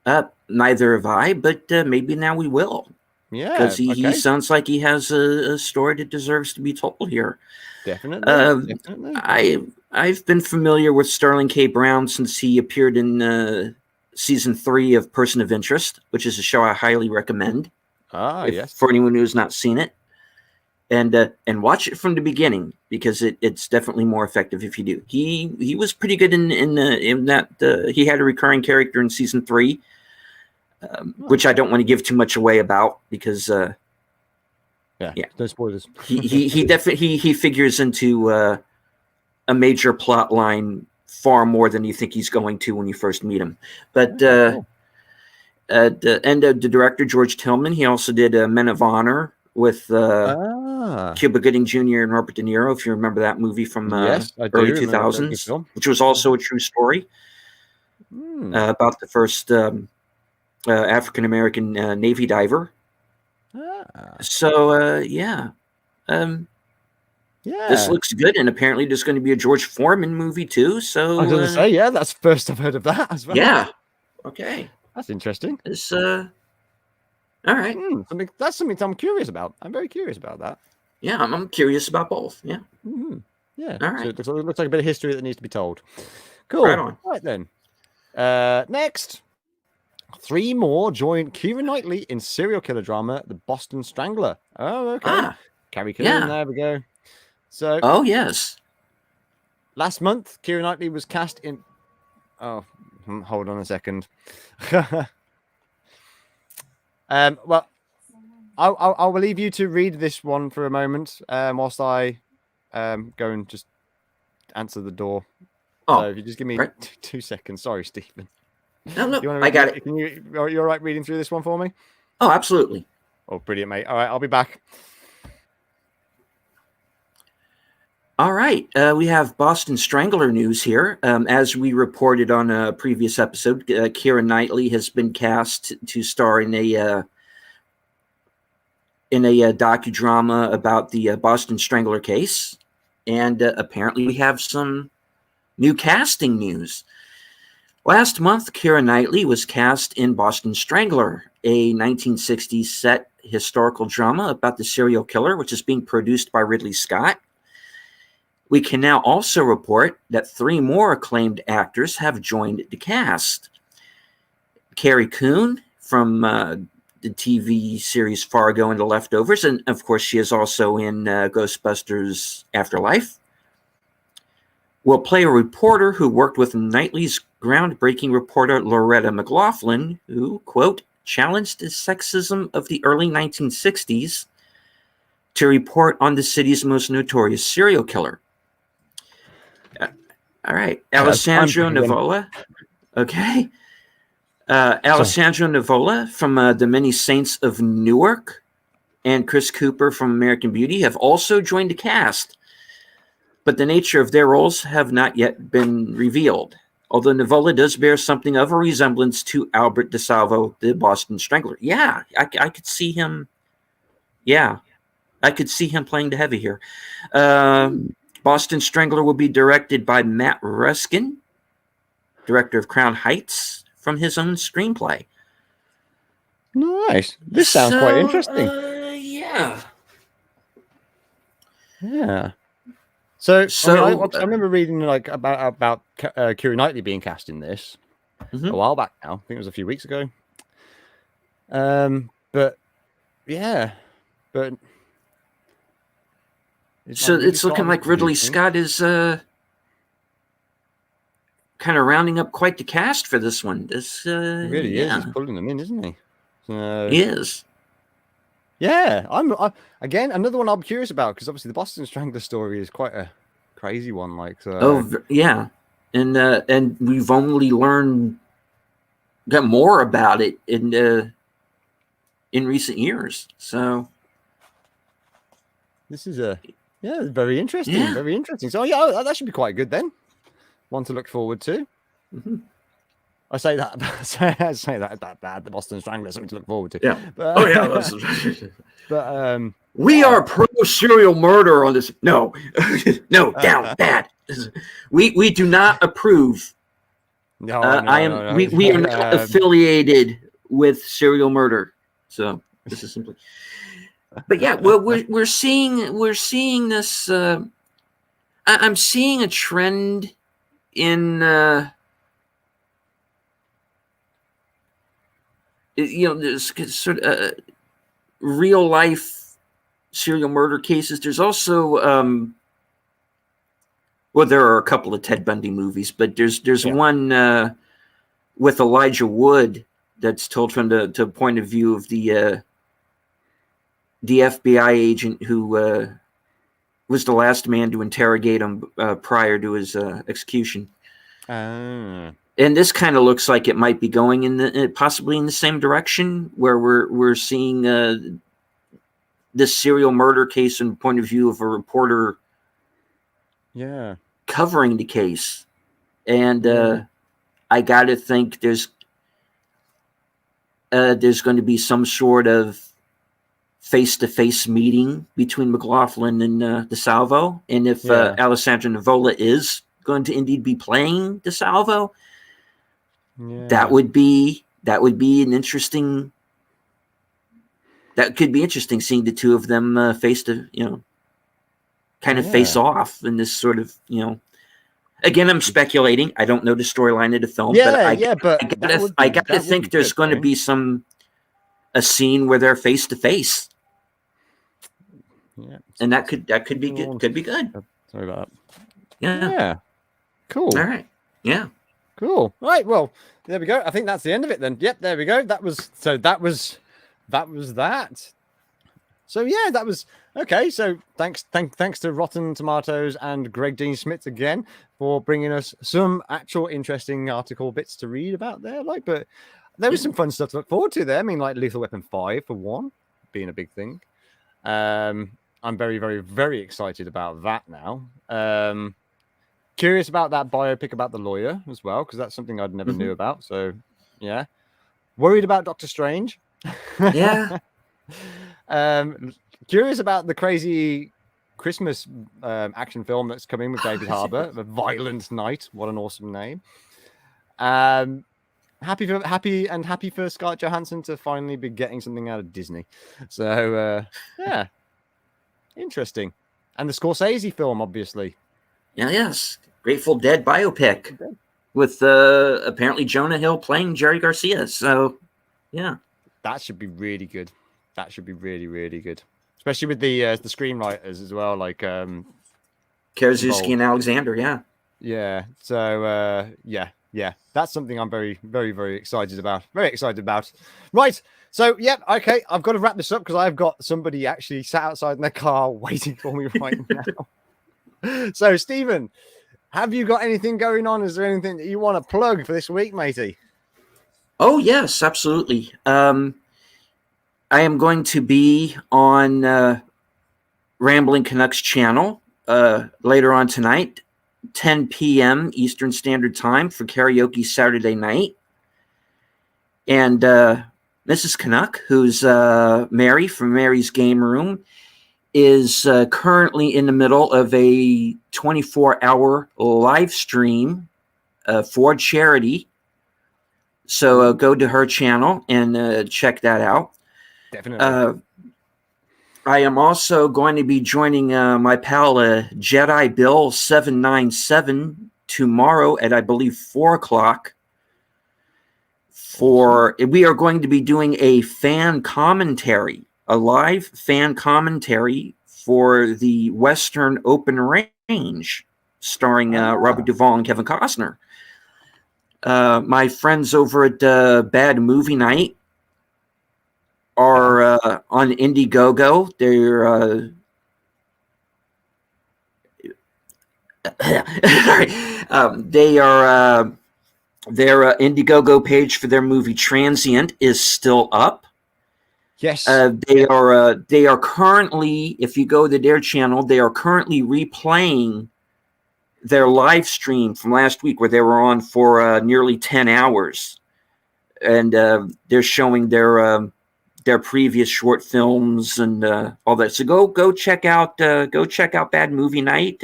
Neither have I, but maybe now we will. Yeah. Because he sounds like he has a story that deserves to be told here. Definitely. I've been familiar with Sterling K. Brown since he appeared in season 3 of Person of Interest, which is a show I highly recommend. Yes. For anyone who has not seen it. And watch it from the beginning, because it's definitely more effective if you do. He was pretty good in that. He had a recurring character in season 3, which I don't want to give too much away about, because no spoilers. he definitely he figures into a major plot line far more than you think he's going to when you first meet him. But Cool. The director George Tillman, he also did Men of Honor with Cuba Gooding Jr. and Robert De Niro, if you remember that movie from Yes, I early do 2000s, which was also a true story about the first African American Navy diver. So this looks good, and apparently there's going to be a George Foreman movie too. So I was going to say, that's the first I've heard of that as well. Yeah. Okay. That's interesting. It's all right. That's something I'm curious about. I'm very curious about that. Yeah, I'm curious about both. Yeah. Mm-hmm. Yeah. All right. So it looks like a bit of history that needs to be told. Cool. Right on. Right then. Next, 3 more join Keira Knightley in serial killer drama The Boston Strangler. Oh, okay. Carrie Coon. Yeah. There we go. So. Oh yes. Last month, Keira Knightley was cast in. Oh, hold on a second. Well, I'll leave you to read this one for a moment, whilst I go and just answer the door. So if you just give me 2 seconds. Sorry, Stephen. No, I got it. You're all right reading through this one for me? Oh, absolutely. Oh, brilliant, mate. All right, I'll be back. All right. We have Boston Strangler news here. As we reported on a previous episode, Keira Knightley has been cast to star in a docudrama about the Boston Strangler case. And apparently we have some new casting news. Last month, Keira Knightley was cast in Boston Strangler, a 1960s set historical drama about the serial killer, which is being produced by Ridley Scott. We can now also report that 3 more acclaimed actors have joined the cast. Carrie Coon from the TV series Fargo and The Leftovers, and of course she is also in Ghostbusters Afterlife, will play a reporter who worked with Knightley's groundbreaking reporter Loretta McLaughlin, who, quote, challenged the sexism of the early 1960s to report on the city's most notorious serial killer. All right. Alessandro Nivola. Okay. Alessandro Nivola from The Many Saints of Newark and Chris Cooper from American Beauty have also joined the cast, but the nature of their roles have not yet been revealed, although Nivola does bear something of a resemblance to Albert DeSalvo, the Boston Strangler. Yeah, I could see him. Yeah. I could see him playing the heavy here. Boston Strangler will be directed by Matt Ruskin, director of Crown Heights, from his own screenplay. Nice. This sounds quite interesting. Yeah. Yeah. So I remember reading like about Keira Knightley being cast in this a while back now. I think it was a few weeks ago. But so it's looking like Ridley Scott is kind of rounding up quite the cast for this one. This really is. He's pulling them in, isn't he? So, he is. Yeah, I'm again another one I'm curious about, because obviously the Boston Strangler story is quite a crazy one. Like, so. Oh yeah, and we've only got more about it in recent years. So this is very interesting. Yeah. Very interesting. So yeah, that should be quite good then. One to look forward to. I say that about bad. The Boston Strangler, something to look forward to. Yeah. But, but we are pro serial murder on this. No, no, down bad. We do not approve. No, no. We are not affiliated with serial murder. So this is simply. But yeah, well, we're seeing this. I'm seeing a trend in. There's sort of real life serial murder cases. There's also, there are a couple of Ted Bundy movies, but there's one with Elijah Wood that's told from the point of view of the FBI agent who was the last man to interrogate him prior to his execution. And this kind of looks like it might be going in possibly in the same direction, where we're seeing this serial murder case from the point of view of a reporter, covering the case. And I got to think there's going to be some sort of face-to-face meeting between McLaughlin and DeSalvo, and if Alessandra Nivola is going to indeed be playing DeSalvo. That would be an interesting. That could be interesting, seeing the two of them face off in this sort of, Again, I'm speculating. I don't know the storyline of the film, but I got to think there's going to be a scene where they're face to face. And that could be good. Could be good. Sorry about that. Yeah. Cool. All right. Yeah. Cool. Right. Well, there we go. I think that's the end of it then. Yep. There we go. That was that. So yeah, that was okay. So thanks to Rotten Tomatoes and Greg Dean Smith again for bringing us some actual interesting article bits to read about there. But there was some fun stuff to look forward to there. I mean, like Lethal Weapon 5 for one, being a big thing. I'm very, very, very excited about that now. Curious about that biopic about the lawyer as well, because that's something I'd never knew about. So, yeah. Worried about Doctor Strange. Yeah. Curious about the crazy Christmas action film that's coming with David Harbour, The Violent Night. What an awesome name. Happy for Scarlett Johansson to finally be getting something out of Disney. So, yeah. Interesting. And the Scorsese film, obviously. Yeah, yes. Grateful Dead biopic with apparently Jonah Hill playing Jerry Garcia. So, yeah. That should be really good. That should be really, really good. Especially with the screenwriters as well, like Karaszewski and Alexander, yeah. Yeah. So, yeah. That's something I'm very, very, very excited about. Very excited about. Right. So, yeah, okay. I've got to wrap this up because I've got somebody actually sat outside in their car waiting for me right now. So, Stephen, have you got anything going on? Is there anything that you want to plug for this week, matey? Oh, yes, absolutely. I am going to be on Rambling Canucks channel later on tonight, 10 p.m. Eastern Standard Time for karaoke Saturday night. And Mrs. Canuck, who's Mary from Mary's Game Room, is currently in the middle of a 24-hour live stream for charity. So go to her channel and check that out. Definitely. I am also going to be joining my pal Jedi Bill 797 tomorrow at, I believe, 4:00. We are going to be doing a fan commentary, a live fan commentary for the Western Open Range, starring Robert Duvall and Kevin Costner. My friends over at Bad Movie Night are on Indiegogo. They're their Indiegogo page for their movie Transient is still up. Yes. They are currently, if you go to their channel, they are currently replaying their live stream from last week where they were on for nearly 10 hours. And they're showing their previous short films and all that. So go check out Bad Movie Night.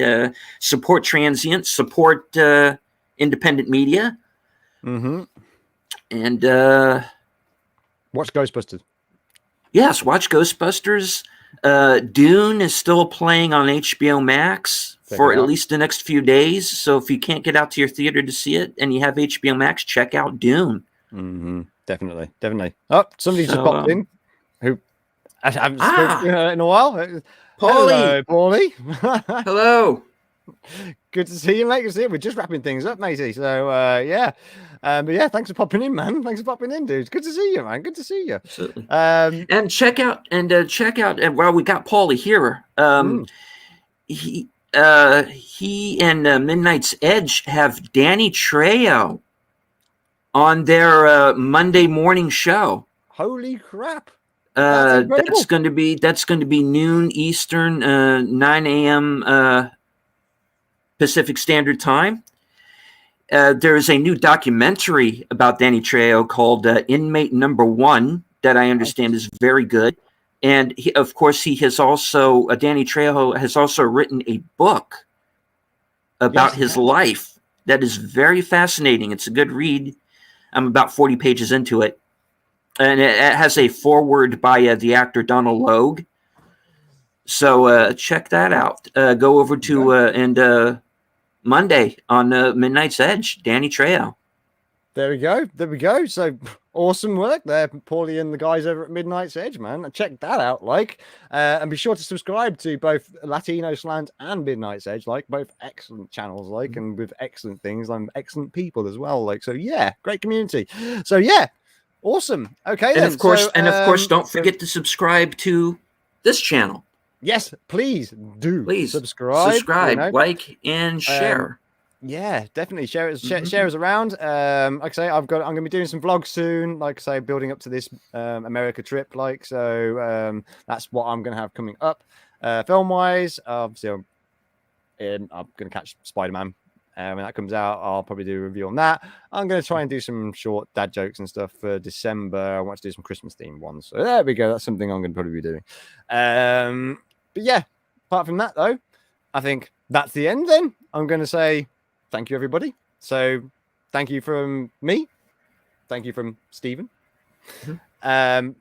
Support Transient. Support independent media. Mm-hmm. And watch Ghostbusters. Yes, watch Ghostbusters. Dune is still playing on HBO Max for at least the next few days. So if you can't get out to your theater to see it and you have HBO Max, check out Dune. Mm-hmm. Definitely. Oh, somebody just popped in who I haven't spoken to in a while. Paulie. Hello, Paulie. Hello. Good to see you, mate. Good to see you. We're just wrapping things up, matey. So yeah. But yeah, thanks for popping in, man. Thanks for popping in, dude. Good to see you, man. Good to see you. Absolutely. And check out well, we got Paulie here. He and Midnight's Edge have Danny Trejo on their Monday morning show. Holy crap! That's going to be noon Eastern, 9 a.m. Pacific Standard Time. There is a new documentary about Danny Trejo called Inmate Number One that I understand is very good. And Danny Trejo has also written a book about his life that is very fascinating. It's a good read. I'm about 40 pages into it. And it has a foreword by the actor Donald Logue. So check that out. Go over to Monday on Midnight's Edge, Danny Trejo. There we go. So awesome work there, Paulie and the guys over at Midnight's Edge, man. Check that out, and be sure to subscribe to both Latino Slant and Midnight's Edge, both excellent channels, and with excellent things, excellent people as well, so yeah, great community. So yeah, awesome. Okay, and then. Of course, don't forget to subscribe to this channel. Yes, please do. Please subscribe, like, and share. Yeah, definitely share it. Share us around. Like I say, I'm going to be doing some vlogs soon. Like I say, building up to this America trip. So that's what I'm going to have coming up. Film wise, obviously, I'm going to catch Spider-Man. When that comes out, I'll probably do a review on that. I'm going to try and do some short dad jokes and stuff for December. I want to do some Christmas themed ones. So there we go. That's something I'm going to probably be doing. But yeah, apart from that though, I think that's the end. Then I'm going to say thank you, everybody. So thank you from me. Thank you from Stephen. And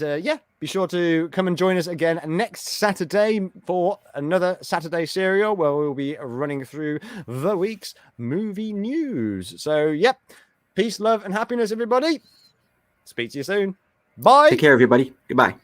yeah, be sure to come and join us again next Saturday for another Saturday serial where we'll be running through the week's movie news. So, yep. Peace, love, and happiness, everybody. Speak to you soon. Bye. Take care, everybody. Goodbye.